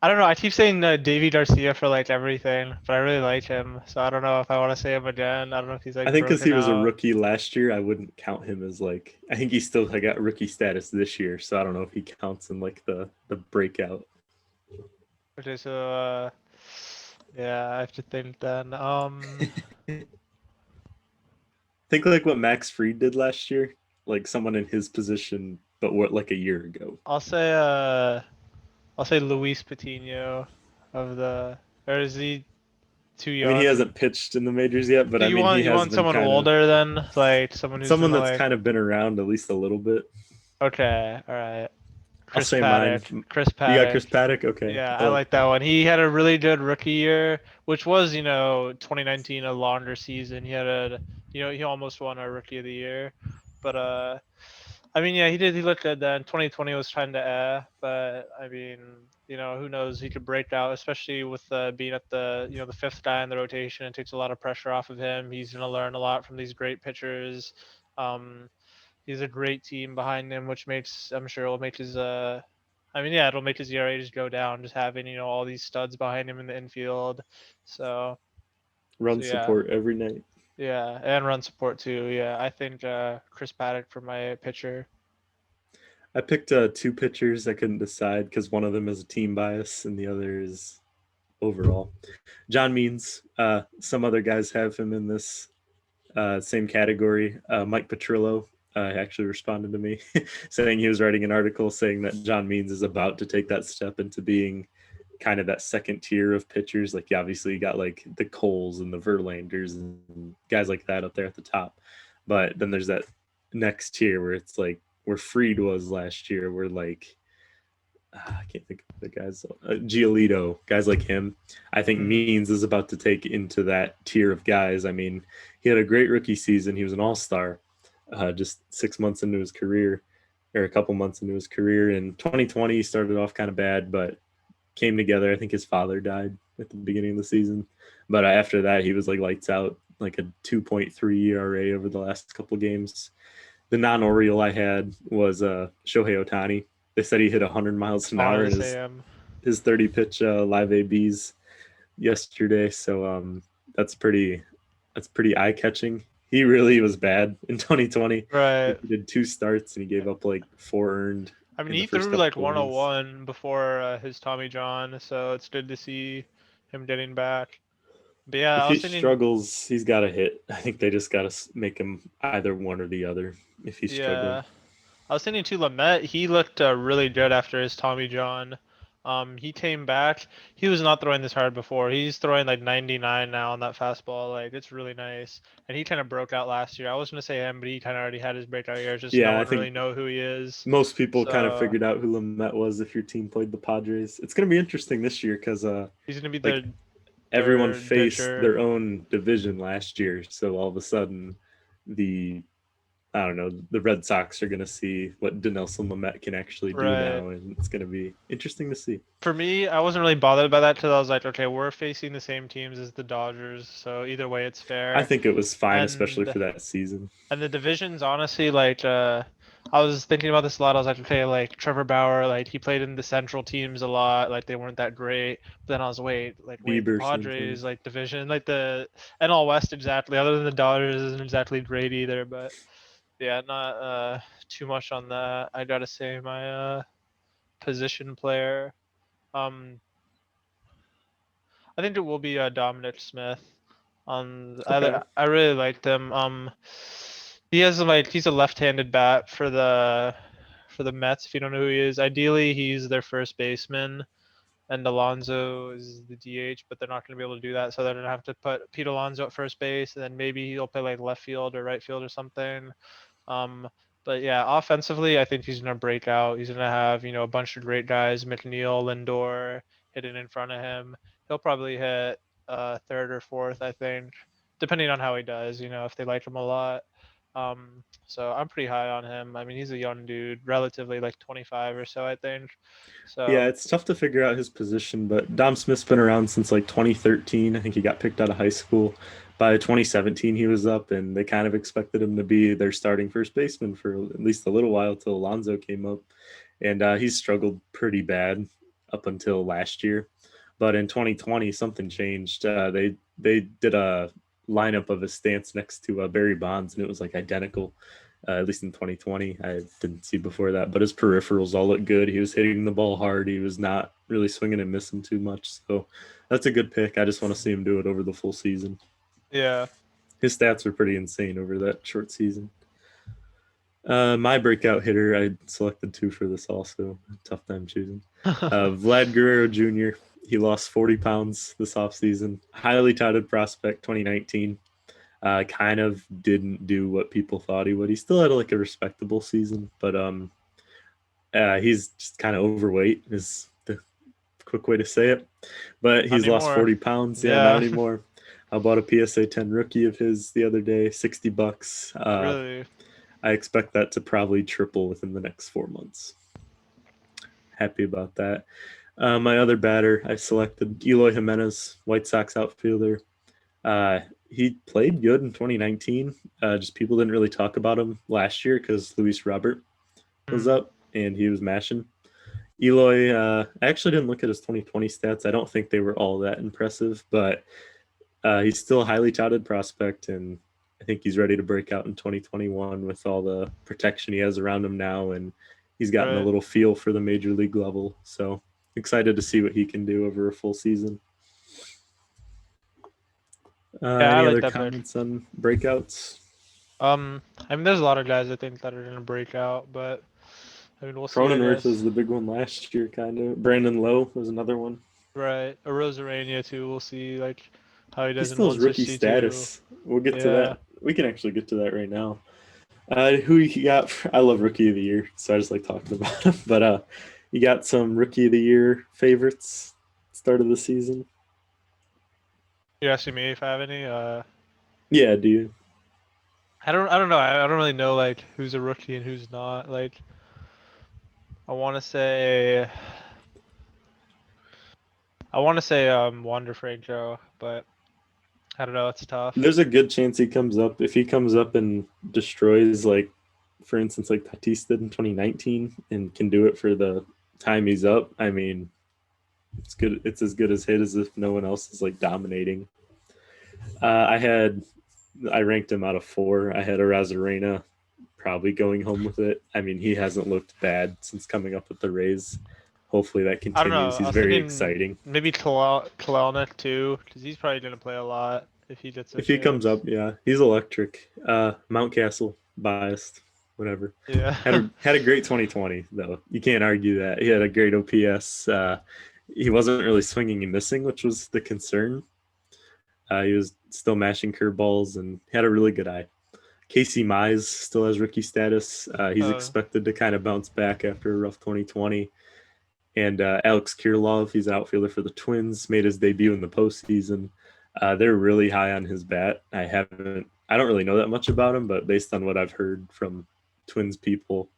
I don't know. I keep saying Davy Garcia for like everything, but I really like him, so I don't know if I want to say him again. I don't know if he's I like think because he broken was a out. rookie last year, I wouldn't count him as like. I think he still got rookie status this year, so I don't know if he counts in like the breakout. Okay, so yeah, I have to think then. Think like what Max Fried did last year, like someone in his position, but what like a year ago. I'll say Luis Patino of the, or is he too I mean, he young? hasn't pitched in the majors yet, but So I you mean, want he you has want been someone kind of older than like someone who's someone gonna that's like. kind of been around at least a little bit. Okay, all right. I'll Chris say mine. Paddock. Chris You got Paddock. Chris Paddock? Okay. Yeah, I I like like that one. He had a really good rookie year, which was, 2019, a longer season. He almost won our rookie of the year. But I mean, yeah, he did. He looked good then. 2020 was kind of but I mean, who knows? He could break out, especially with being at the fifth guy in the rotation. It takes a lot of pressure off of him. He's gonna learn a lot from these great pitchers. Um, he's a great team behind him, which I'm sure will make his I mean, yeah, it'll make his ERA just go down, just having all these studs behind him in the infield. So run yeah, support every night. yeah, and run support too. Yeah, I think Chris Paddock for my pitcher. I picked two pitchers. I couldn't decide because one of them is a team bias and the other is overall. John Means. Some other guys have him in this same category. Mike Petrillo actually responded to me saying he was writing an article saying that John Means is about to take that step into being kind of that second tier of pitchers. Like, obviously, you got like the Coles and the Verlanders and guys like that up there at the top. But then there's that next tier where it's like where Freed was last year, where like I can't think of the guys. Giolito, guys like him. I think Mm, Means is about to take into that tier of guys. I mean, he had a great rookie season. He was an all-star just 6 months into his career, or a couple months into his career. In 2020, he started off kind of bad, but came together. I think his father died at the beginning of the season. But after that, he was like lights out, like a 2.3 ERA over the last couple games. The non-Oriole I had was Shohei Ohtani. They said he hit 100 miles an I wanted hour to in say him. his 30 pitch live ABs yesterday. So that's pretty eye catching. He really was bad in 2020. He Right. did 2 starts and he gave up like 4 earned I mean, in the he first threw like couple innings. 101 before his Tommy John, so it's good to see him getting back. But yeah, If I he was thinking, struggles, he's got to hit. I think they just got to make him either one or the other if he's struggling. yeah, I was thinking too, Lamette, he looked really good after his Tommy John. He came back. He was not throwing this hard before. He's throwing like 99 now on that fastball. Like, it's really nice. And he kind of broke out last year. I was gonna say him, but he kind of already had his breakout year. Just no Yeah, I one really think know who he is. most people kind of So figured out who Lamette was if your team played the Padres. It's going to be interesting this year because he's gonna be like the everyone third faced pitcher. their own division last year, so all of a sudden the I don't know, the Red Sox are going to see what Dinelson Lamet can actually do Right. now, and it's going to be interesting to see. For me, I wasn't really bothered by that because I was like, okay, we're facing the same teams as the Dodgers, so either way, it's I fair. think it was fine, especially And for that season. And the divisions, honestly, like I was thinking about this a lot. I was like, okay, like Trevor Bauer, like he played in the Central teams a lot. Like they weren't that great. But then I was wait, the Bieber, same thing. Padres, like division, like the NL West exactly. Other than the Dodgers, isn't exactly great either. But yeah, not too much on that. I gotta say my position player. Um, I think it will be Dominic Smith. Okay. I really liked him. He has he's a left-handed bat for for the Mets. If you don't know who he is, ideally he's their first baseman, and Alonso is the DH, but they're not going to be able to do that, so they're going to have to put Pete Alonso at first base, and then maybe he'll play like left field or right field or something. But yeah, offensively, I think he's going to break out. He's going to have, a bunch of great guys, McNeil, Lindor, hitting in front of him. He'll probably hit third or fourth, I think, depending on how he does, if they like him a lot. So I'm pretty high on him. I mean, he's a young dude, relatively like 25 or so, I think. Yeah, So it's tough to figure out his position, but Dom Smith's been around since like 2013. I think he got picked out of high school. By 2017, he was up, and they kind of expected him to be their starting first baseman for at least a little while till Alonso came up. And he's struggled pretty bad up until last year. But in 2020, something changed. They did a lineup of his stance next to Barry Bonds, and it was like identical. At least in 2020, I didn't see before that. But his peripherals all looked good. He was hitting the ball hard. He was not really swinging and missing too much. So that's a good pick. I just want to see him do it over the full season. yeah, His stats were pretty insane over that short season. My breakout hitter, I selected two for this also. Tough time choosing. Vlad Guerrero Jr. He lost 40 pounds this offseason. Highly touted prospect 2019. Kind of didn't do what people thought he would. He still had like a respectable season, but he's just kind of overweight is the quick way to say it. But he's lost 40 pounds. Yeah, not anymore. I bought a PSA 10 rookie of his the other day, $60. Really? I expect that to probably triple within the next 4 months. Happy about that. My other batter, I selected Eloy Jimenez, White Sox outfielder. He played good in 2019. Just people didn't really talk about him last year because Luis Robert was up and he was mashing. Eloy, I actually didn't look at his 2020 stats. I don't think they were all that impressive, but he's still a highly touted prospect, and I think he's ready to break out in 2021 with all the protection he has around him now, and he's gotten a little feel for the major league level. So excited to see what he can do over a full season. Any other comments on breakouts? I mean, there's a lot of guys I think that are going to break out, but I mean, we'll see. Cronenworth was the big one last year, kind of. Brandon Lowe was another one. Right. Rosarania, too. We'll see, like, how he does in 162. Rookie status. We'll get to that. We can actually get to that right now. Who you got? I love Rookie of the Year, so I just like talking about him. But you got some Rookie of the Year favorites start of the season? You're asking me if I have any? Yeah, do you? I don't know. I don't really know like who's a rookie and who's not. Like, I want to say Wander Franco, but I don't know. It's tough. There's a good chance he comes up. If he comes up and destroys, like, for instance, like Tatis did in 2019 and can do it for the time he's up, I mean, it's good. It's as good as hit as if no one else is, like, dominating. I ranked him out of 4. I had Arozarena probably going home with it. I mean, he hasn't looked bad since coming up with the Rays. Hopefully that continues. I don't know. He's very exciting. Maybe Kalelnik too, because he's probably going to play a lot if he gets. If he comes up, yeah, he's electric. Mountcastle, biased, whatever. Yeah. had a great 2020 though. You can't argue that. He had a great OPS. He wasn't really swinging and missing, which was the concern. He was still mashing curveballs and had a really good eye. Casey Mize still has rookie status. He's expected to kind of bounce back after a rough 2020. And Alex Kirilloff, he's an outfielder for the Twins, made his debut in the postseason. They're really high on his bat. I don't really know that much about him, but based on what I've heard from Twins people,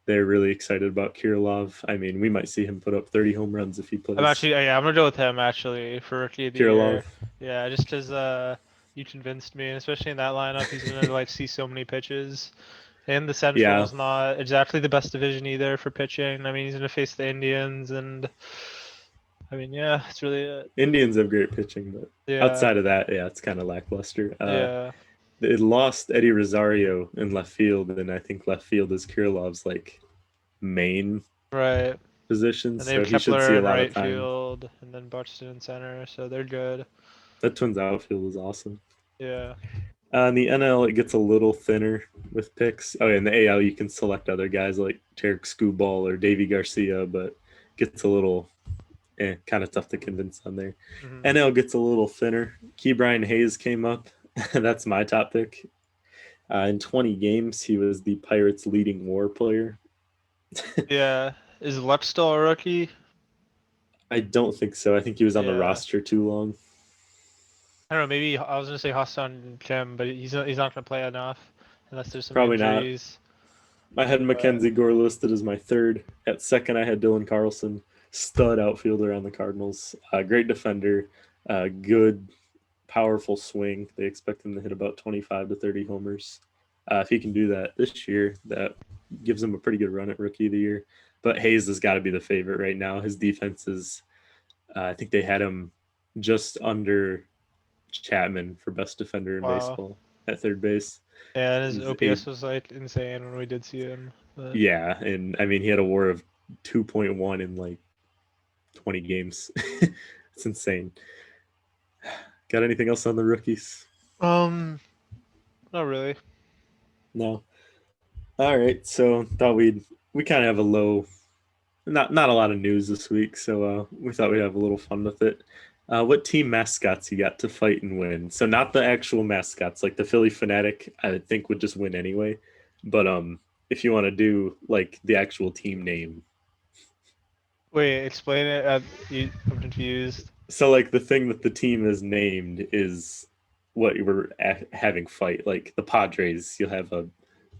they're really excited about Kirilloff. I mean, we might see him put up 30 home runs if he plays. I'm gonna go with him actually for rookie of the year. Yeah, just because you convinced me, and especially in that lineup, he's gonna like see so many pitches. And the Central is not exactly the best division either for pitching. I mean, he's gonna face the Indians, and I mean, yeah, it's really Indians have great pitching, but outside of that, it's kind of lackluster. It lost Eddie Rosario in left field, and I think left field is Kirillov's like main position. And they have Kepler in right field, and then Buxton in center, so they're good. That Twins outfield is awesome. Yeah. In the NL, it gets a little thinner with picks. Oh, yeah, in the AL, you can select other guys like Tarek Skubal or Davy Garcia, but gets a little kind of tough to convince on there. Mhm. NL gets a little thinner. Ke'Bryan Hayes came up. That's my top pick. In 20 games, he was the Pirates' leading WAR player. Yeah. Is Lutz still a rookie? I don't think so. I think he was on the Yeah. roster too long. I don't know. Maybe I was gonna say Hassan Kim, but he's not gonna play enough unless there's some Probably not. injuries. I had But Mackenzie Gore listed as my third. At second, I had Dylan Carlson, stud outfielder on the Cardinals. Great defender, good, powerful swing. They expect him to hit about 25 to 30 homers. If he can do that this year, that gives him a pretty good run at Rookie of the Year. But Hayes has got to be the favorite right now. His defense is, I think they had him just under Chapman for best defender in wow. baseball at third base. Yeah, and his He's a OPS was like insane when we did see him. But Yeah, and I mean he had a WAR of 2.1 in like 20 games. It's insane. Got anything else on the rookies? um, not really. No. All right, so thought we kind of have a low, not a lot of news this week, so we thought we'd have a little fun with it. What team mascots you got to fight and win? So not the actual mascots, like the Philly Fanatic, I think would just win anyway. But if you want to do like the actual team name, Wait, explain it. I'm confused. so like the thing that the team is named is what you were having fight. Like the Padres, you'll have a,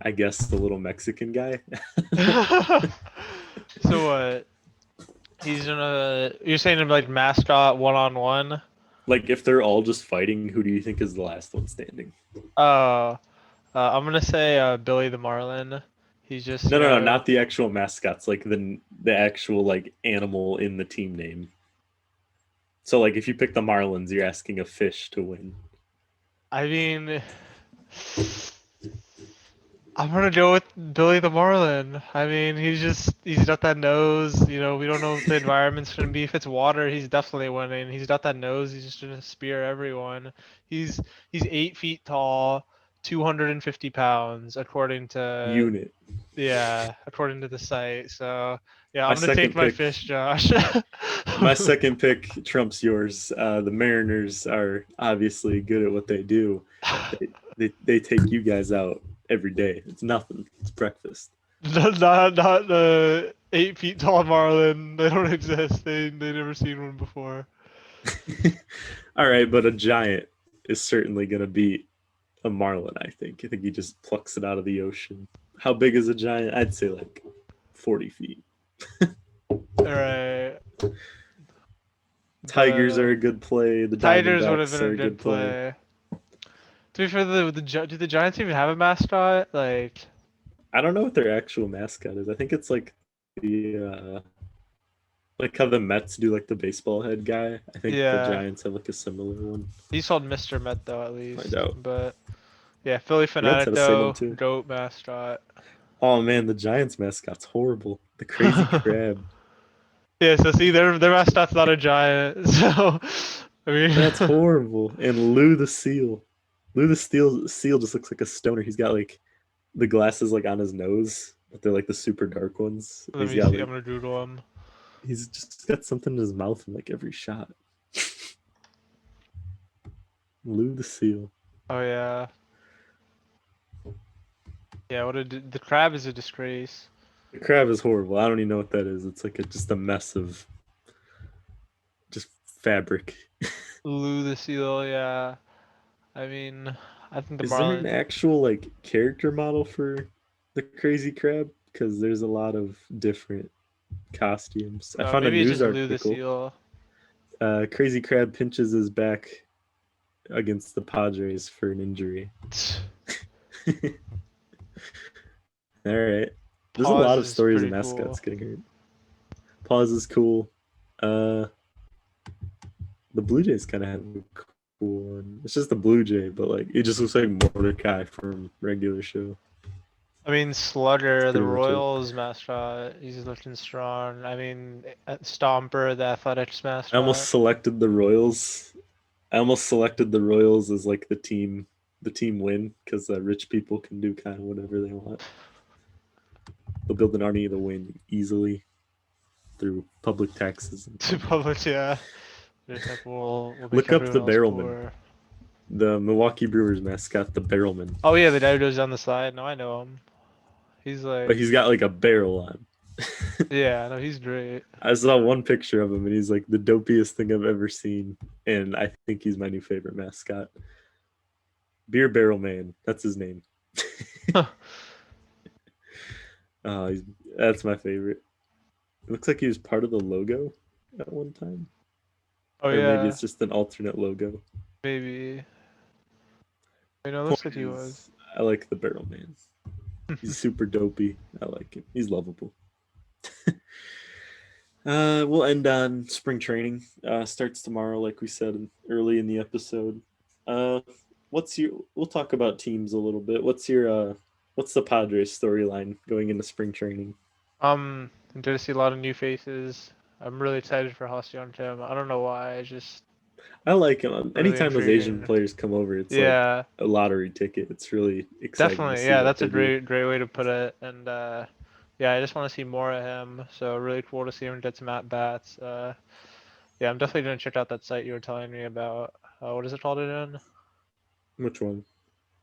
I guess, the little Mexican guy. So what? He's gonna. You're saying him like mascot 1-on-1? Like if they're all just fighting, who do you think is the last one standing? Oh, I'm gonna say Billy the Marlin. He's just No, no, no, not the actual mascots. Like the actual like animal in the team name. So like if you pick the Marlins, you're asking a fish to win. I mean, I'm gonna go with Billy the Marlin. I mean, he's got that nose. We don't know what the environment's gonna be. If it's water, he's definitely winning. He's got that nose. He's just gonna spear everyone. He's he's 8 feet tall, 250 pounds, Unit. according to the site. So yeah, My I'm gonna take second my pick. fish, Josh. My second pick trumps yours. The Mariners are obviously good at what they do. They take you guys out every day. It's nothing. It's breakfast. Not the 8 feet tall marlin. They don't exist. They never seen one before. All right, but a giant is certainly going to beat a marlin. I think. I think he just plucks it out of the ocean. How big is a giant? I'd say like 40 feet. All right. Tigers The are a good play. The Tigers would have Diamondbacks been are a a good good play. play. To be fair, do the Giants even have a mascot? Like, I don't know what their actual mascot is. I think it's the like how the Mets do like the baseball head guy. I think the yeah, Giants have like a similar one. he's called Mr. Met though at Find least. out. But yeah, Philly The Reds Fanatic had the same one though, too. goat mascot. Oh man, the Giants mascot's horrible. The crazy crab. Yeah, so see, their mascot's not a giant. So I mean, That's horrible. And Lou the seal. Lou the seal just looks like a stoner. He's got like the glasses like on his nose, but they're like the super dark ones. let He's me got see. I'm like gonna Google him. he's just got something in his mouth in like every shot. Lou the seal. Oh yeah, yeah. The crab is a disgrace. The crab is horrible. I don't even know what that is. It's like just a mess of just fabric. Lou the seal. Yeah. I mean, I think the Is there an Marlin. actual like character model for the crazy crab? Because there's a lot of different costumes. I No, found a maybe it's news just Lou the article. seal. Crazy crab pinches his back against the Padres for an injury. All right. There's a Pause lot of is stories of pretty cool. mascots getting hurt. Pause is cool. Uh, the Blue Jays kind of have a cool one. It's just a Blue Jay, but like it just looks like Mordecai from regular show. I mean, That's Slugger, the pretty much it. Royals mascot, he's looking strong. I mean, Stomper, the Athletics I almost mascot. selected the Royals. I almost selected the Royals as like the team the team win because rich people can do kind of whatever they want. They'll build an army to win easily through public taxes and To whatnot. publish, yeah. Just like we'll make Look up the everyone else Barrelman, poor. the Milwaukee Brewers mascot, the Barrelman. Oh yeah, the guy who goes down the side. No, I know him. He's But like, he's got like a barrel on. yeah, no, he's great. I saw one picture of him and he's like the dopiest thing I've ever seen. And I think he's my new favorite mascot. Beer Barrel Man. That's his name. uh, that's my favorite. It looks like he was part of the logo at one time. Oh Or maybe yeah, it's just an alternate logo. maybe. You know, looks Point like he was. is, I like the Barrel Man. He's super dopey. I like him. He's lovable. We'll end on spring training. Starts tomorrow, like we said early in the episode. Uh, We'll talk about teams a little bit. What's the Padres storyline going into spring training? I'm good to see a lot of new faces. I'm really excited for Halcyon Tim. I don't know why. It's just I like him. really Anytime those Asian intriguing. players come over, it's like Yeah, a lottery ticket. It's really exciting to definitely. see Yeah, what that's a they do. great way to put it. And yeah, I just want to see more of him. So really cool to see him get some at bats. Yeah, I'm definitely gonna check out that site you were telling me about. What is it called again? Which one?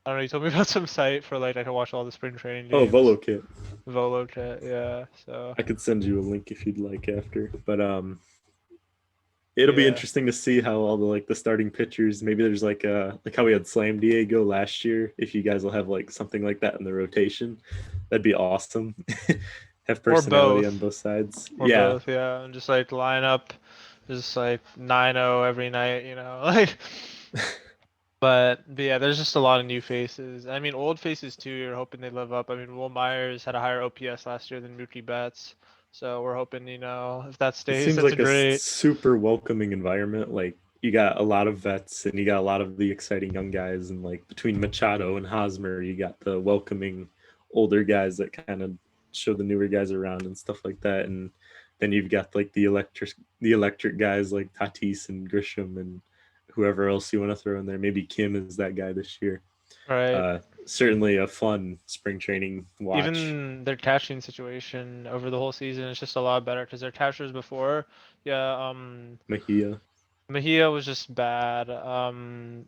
I don't know. You told me about some site for like I can watch all the spring training Oh, games. Volo Kit. Volochat, yeah. So I could send you a link if you'd like after. But it'll be yeah. interesting to see how all the starting pitchers. Maybe there's like how we had Slam Diego last year. If you guys will have like something like that in the rotation, that'd be awesome. Have Or personality on both. both sides. Or Yeah, both, yeah. And just like line up just like 9-0 every night, you know. Like but yeah, there's just a lot of new faces. I mean old faces too, you're hoping they live up. I mean Will Myers had a higher OPS last year than Mookie Betts. So we're hoping, you know, if that it stays, seems that's a like a great. super welcoming environment. Like you got a lot of vets and you got a lot of the exciting young guys, and like between Machado and Hosmer, you got the welcoming older guys that kind of show the newer guys around and stuff like that. And then you've got like the electric guys like Tatis and Grisham and whoever else you want to throw in there. Maybe Kim is that guy this year. Right. Certainly a fun spring training watch. Even their catching situation over the whole season is just a lot better because their catchers before, yeah, Mejia Mejia was just bad.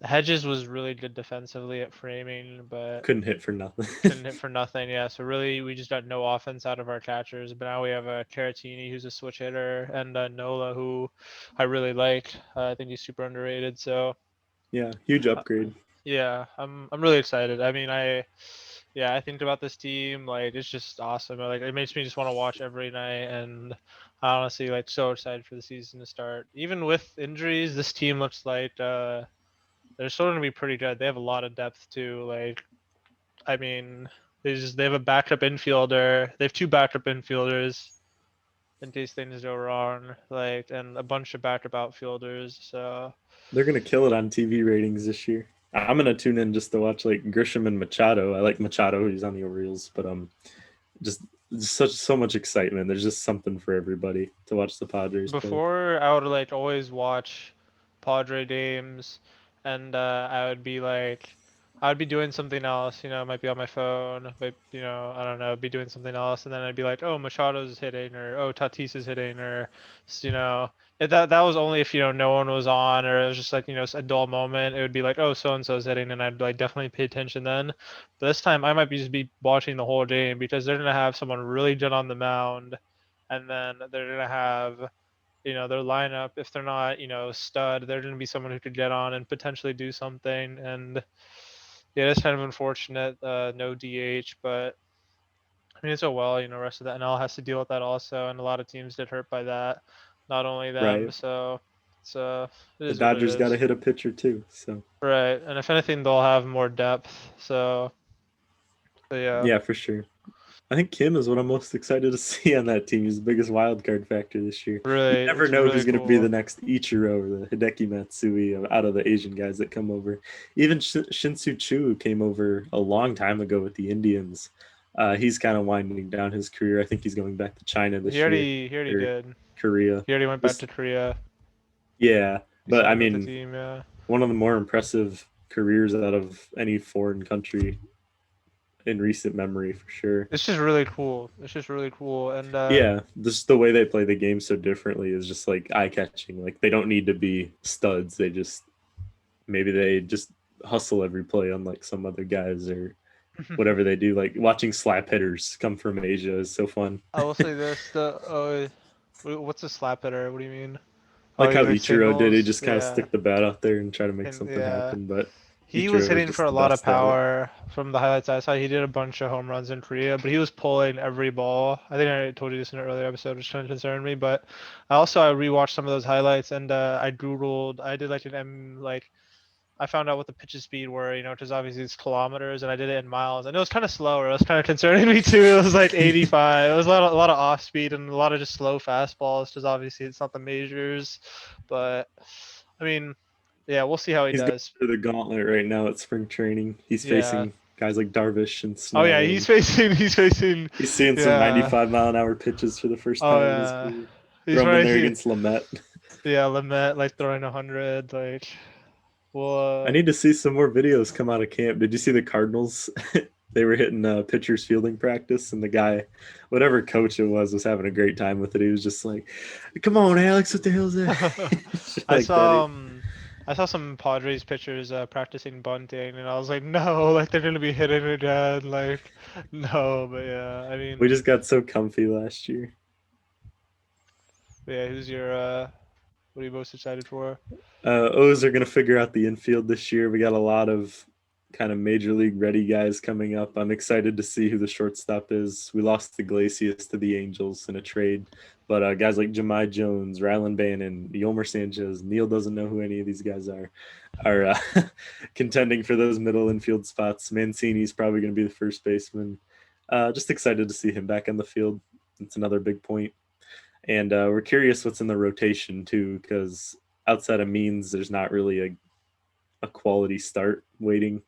Hedges was really good defensively at framing, but couldn't hit for nothing. couldn't hit for nothing. Yeah, so really we just got no offense out of our catchers. But now we have a Caratini who's a switch hitter and Nola who I really like. I think he's super underrated. So Yeah, huge uh, upgrade. yeah, I'm really excited. I mean, yeah, I think about this team like it's just awesome. Like it makes me just want to watch every night, and I honestly like so excited for the season to start. Even with injuries, this team looks like they're still going to be pretty good. They have a lot of depth too. Like I mean, they have a backup infielder. They have two backup infielders in case things go wrong. Like and a bunch of backup outfielders. So They're gonna kill it on TV ratings this year. I'm gonna tune in just to watch like Grisham and Machado. I like Machado; he's on the Orioles, but just so much excitement. There's just something for everybody to watch the Padres play. before I would like always watch Padre games, and I would be like, I would be doing something else, you know, it might be on my phone, but you know, I don't know, be doing something else, and then I'd be like, oh, Machado's hitting, or oh, Tatis is hitting, or you know, that was only if you know no one was on, or it was just like you know a dull moment. It would be like, oh, so and so's hitting, and I'd like definitely pay attention then. But this time I might be just be watching the whole game because they're gonna have someone really good on the mound, and then they're gonna have you know their lineup if they're not you know stud they're going to be someone who could get on and potentially do something and yeah it's kind of unfortunate no DH but I mean it's oh well you know rest of the NL has to deal with that also and a lot of teams get hurt by that not only them Right. so it's it The is what it Dodgers got to is hit a pitcher too. So right and if anything they'll have more depth so yeah yeah, for sure. I think Kim is what I'm most excited to see on that team. He's the biggest wild card factor this year. You really never it's know really who's going to be the cool next Ichiro or the Hideki Matsui out of the Asian guys that come over. Even Shinsu Chu came over a long time ago with the Indians. He's kind of winding down his career. I think he's going back to China this year he already or did Korea. he already went back Just to Korea yeah, he but I signed with the mean, team yeah one of the more impressive careers out of any foreign country in recent memory for sure. It's just really cool. It's just really cool. And Yeah, just the way they play the game so differently is just like eye catching. Like they don't need to be studs. Maybe they just hustle every play, unlike some other guys or whatever they do. Like watching slap hitters come from Asia is so fun. I will say this: what's a slap hitter? What do you mean? Oh, Like he how like Ichiro did, he singles. just kind of Yeah, stick the bat out there and try to make and something yeah. happen. But He was Ichiro is hitting for just a the lot of best at it. power from the highlights I saw. He did a bunch of home runs in Korea, but he was pulling every ball. I think I told you this in an earlier episode, which kind of concerned me. But I rewatched some of those highlights and I doodled. I did like an M like I found out what the pitch speed were, which is obviously it's kilometers, and I did it in miles, and it was kind of slower. It was kind of concerning me too. It was like 85. It was a lot of off speed and a lot of just slow fastballs, because obviously it's not the majors. But I mean, yeah, we'll see how he He's going does. through the gauntlet right now at spring training. He's Yeah. facing guys like Darvish and Oh yeah, Snell, and he's facing. he's seeing some Yeah. 95-mile-an-hour pitches for the first Oh time in his yeah. career. He's Throw him in right there here. against Lamette. Yeah, Lamette like throwing 100. Like, I well, need to see some more videos come out of camp. Did you see the Cardinals? They were hitting pitchers fielding practice, and the guy, whatever coach it was having a great time with it. He was just like, "Come on, Alex, what the hell's that?" Shit I like that. saw I saw some Padres pitchers practicing bunting, and I was like, no, like they're gonna be hitting it again, like no, but yeah, I We mean, just got so comfy last year. yeah, who's your what are you most excited for? O's are going to figure out the infield this year. We got a lot of kind of major league ready guys coming up. I'm excited to see who the shortstop is. We lost Iglesias to the Angels in a trade, but guys like Jemai Jones, Rylan Bannon, Yomer Sanchez, Neil doesn't know who any of these guys are contending for those middle infield spots. Mancini's probably going to be the first baseman. Just excited to see him back on the field. It's another big point. And we're curious what's in the rotation too, because outside of Means, there's not really a quality start waiting.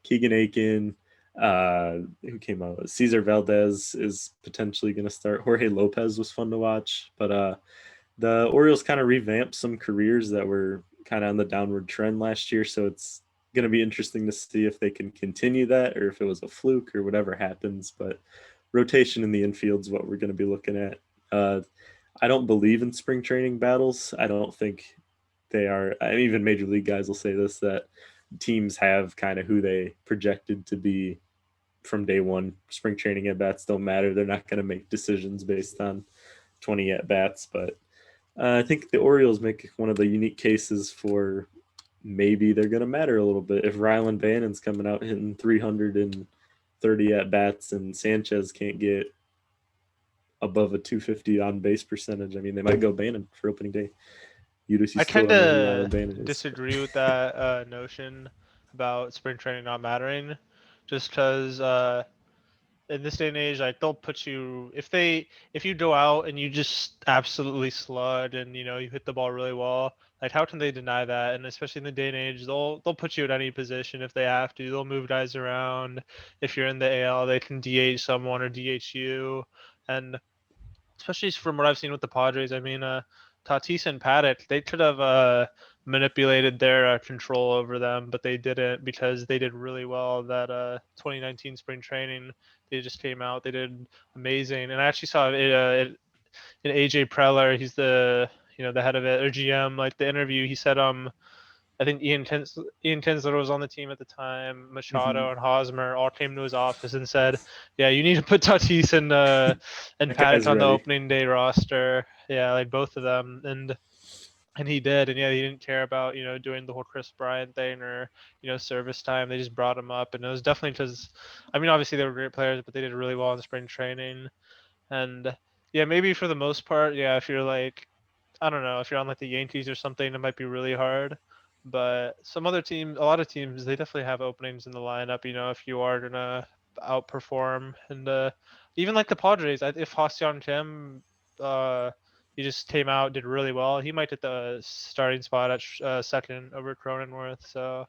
Keegan Aiken, who came out, Cesar Valdez is potentially going to start. Jorge Lopez was fun to watch, but the Orioles kind of revamped some careers that were kind of on the downward trend last year, so it's going to be interesting to see if they can continue that or if it was a fluke or whatever happens. But rotation in the infield is what we're going to be looking at. I don't believe in spring training battles. I don't think they are. I mean, even major league guys will say this, that teams have kind of who they projected to be from day one. Spring training at bats don't matter. They're not going to make decisions based on 20 at bats. But I think the Orioles make one of the unique cases for maybe they're going to matter a little bit. If Rylan Bannon's coming out hitting 330 at bats and Sanchez can't get above a 250 on base percentage, I mean, they might go Bannon for opening day. You I still kind don't know who Rylan of Bannon is. disagree with that notion about spring training not mattering, just because in this day and age, like they'll put you if you go out and you just absolutely slud and you hit the ball really well, like how can they deny that? And especially in the day and age, they'll put you at any position if they have to. They'll move guys around. If you're in the AL, they can DH someone or DH you, and especially from what I've seen with the Padres, I mean, Tatis and Paddock, they could have manipulated their control over them, but they didn't because they did really well that 2019 spring training. They just came out, they did amazing, and I actually saw in AJ Preller, he's the head of it or GM, like the interview, he said I think Ian Kinsler was on the team at the time. Mm-hmm. Machado and Hosmer all came to his office and said, "Yeah, you need to put Tatis and That Paddock guy's on the ready. opening day roster." Yeah, like both of them, and he did, and yeah, he didn't care about doing the whole Chris Bryant thing or service time. They just brought him up, and it was definitely because, I mean, obviously they were great players, but they did really well in spring training, and yeah, maybe for the most part, yeah, if you're like I don't know if you're on like the Yankees or something, it might be really hard. But some other teams, a lot of teams, they definitely have openings in the lineup. If you are gonna outperform, and even like the Padres, if Ha-Seong Kim, he just came out, did really well. He might get the starting spot at second over Cronenworth. So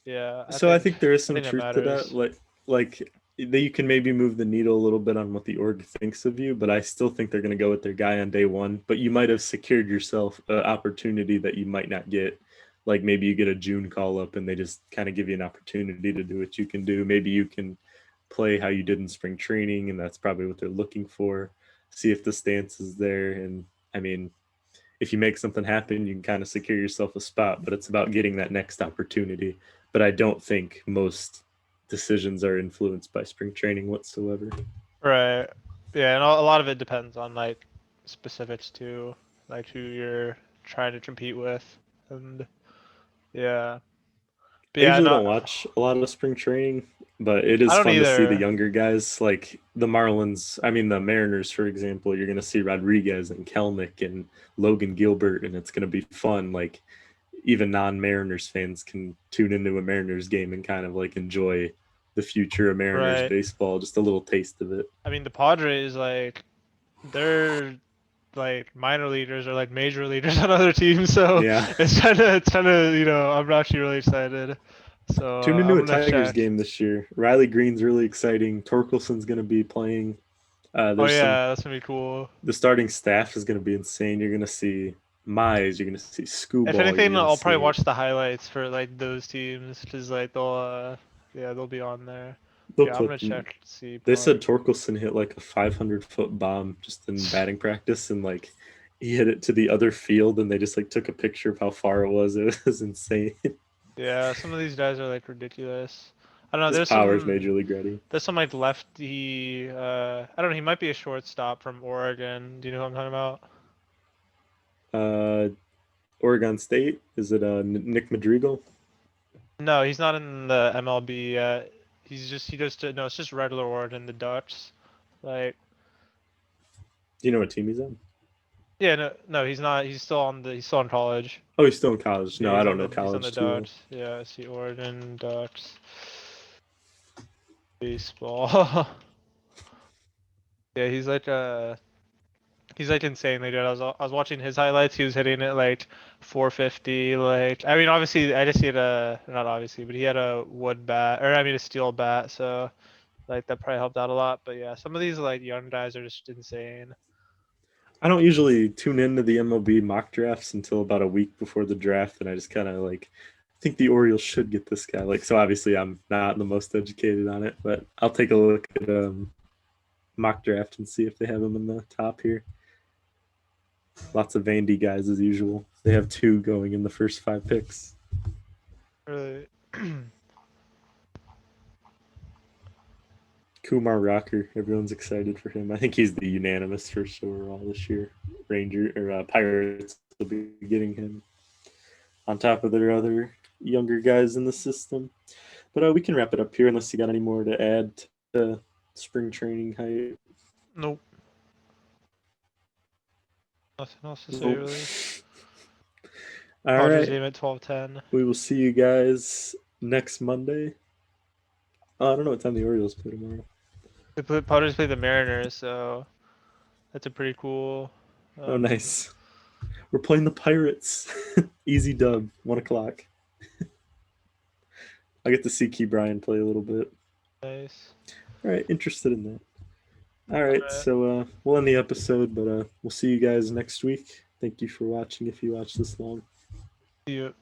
yeah, I So I think think there is I some think that truth to that. matters. Like that you can maybe move the needle a little bit on what the org thinks of you, but I still think they're going to go with their guy on day one. But you might have secured yourself an opportunity that you might not get like maybe you get a June call up and they just kind of give you an opportunity to do what you can do. Maybe you can play how you did in spring training, and that's probably what they're looking for. See if the stance is there. And I mean, if you make something happen, you can kind of secure yourself a spot, but it's about getting that next opportunity. But I don't think most decisions are influenced by spring training whatsoever. Right. Yeah, and a lot of it depends on like specifics too, like who you're trying to compete with, and yeah. But I yeah, usually no, don't watch a lot of spring training, but it I is don't fun to see the either. younger guys like the Marlins. I mean, the Mariners, for example, you're going to see Rodriguez and Kelnick and Logan Gilbert, and it's going to be fun. Like, even non-Mariners fans can tune into a Mariners game and kind of like enjoy the future of Mariners Right. baseball, just a little taste of it. I mean, the Padres like they're like minor leaguers or like major leaguers on other teams, so Yeah. it's kind of I'm actually really excited. So Tune into I'm a gonna Tigers check. game this year. Riley Green's really exciting. Torkelson's going to be playing. Oh There's some yeah, that's gonna be cool. The starting staff is going to be insane. You're going to see Mize, you're going to see If Screwball, you're anything, going to I'll probably see. watch the highlights for like those teams, cause like they'll be on there. They'll Yeah, I'm gonna clip them. check to see They said probably. Torkelson hit like a 500-foot bomb just in batting practice, and like he hit it to the other field, and they just like took a picture of how far it was. It was insane. Yeah, some of these guys are like ridiculous. I don't know. His power is major league ready. There's some like lefty. I don't know. He might be a shortstop from Oregon. Do you know who I'm talking about? Uh, Oregon State, is it Nick Madrigal? No, he's not in the MLB yet. He goes to no. It's just regular Oregon, the Ducks. Like Do you know what team he's on? yeah, no, he's not. He's still in college. Oh, he's still in college. Yeah, No, I don't know he's on the college too well. Ducks. Yeah, I see Oregon Ducks baseball. Yeah, he's like insanely good. I was watching his highlights. He was hitting it like 450. Like I mean, obviously I just see it not obviously, but he had a wood bat or I mean a steel bat. So like that probably helped out a lot. But yeah, some of these like young guys are just insane. I don't usually tune into the MLB mock drafts until about a week before the draft, and I just kind of like think the Orioles should get this guy. Like, so obviously I'm not the most educated on it, but I'll take a look at mock draft and see if they have him in the top here. Lots of Vandy guys as usual. They have two going in the first 5 picks. Really. Kumar Rocker, everyone's excited for him. I think he's the unanimous first overall this year. Pirates will be getting him on top of their other younger guys in the system. But we can wrap it up here unless you got any more to add to spring training hype. Nope. Nothing else to say Nope. really. All Padres right. game at 12:10. We will see you guys next Monday. Oh, I don't know what time the Orioles play tomorrow. Padres play the Mariners, so that's a pretty cool. Oh, nice. We're playing the Pirates. Easy dub, 1:00. I get to see Key Bryan play a little bit. Nice. All right, interested in that. All right, so we'll end the episode, but we'll see you guys next week. Thank you for watching if you watched this long. See you.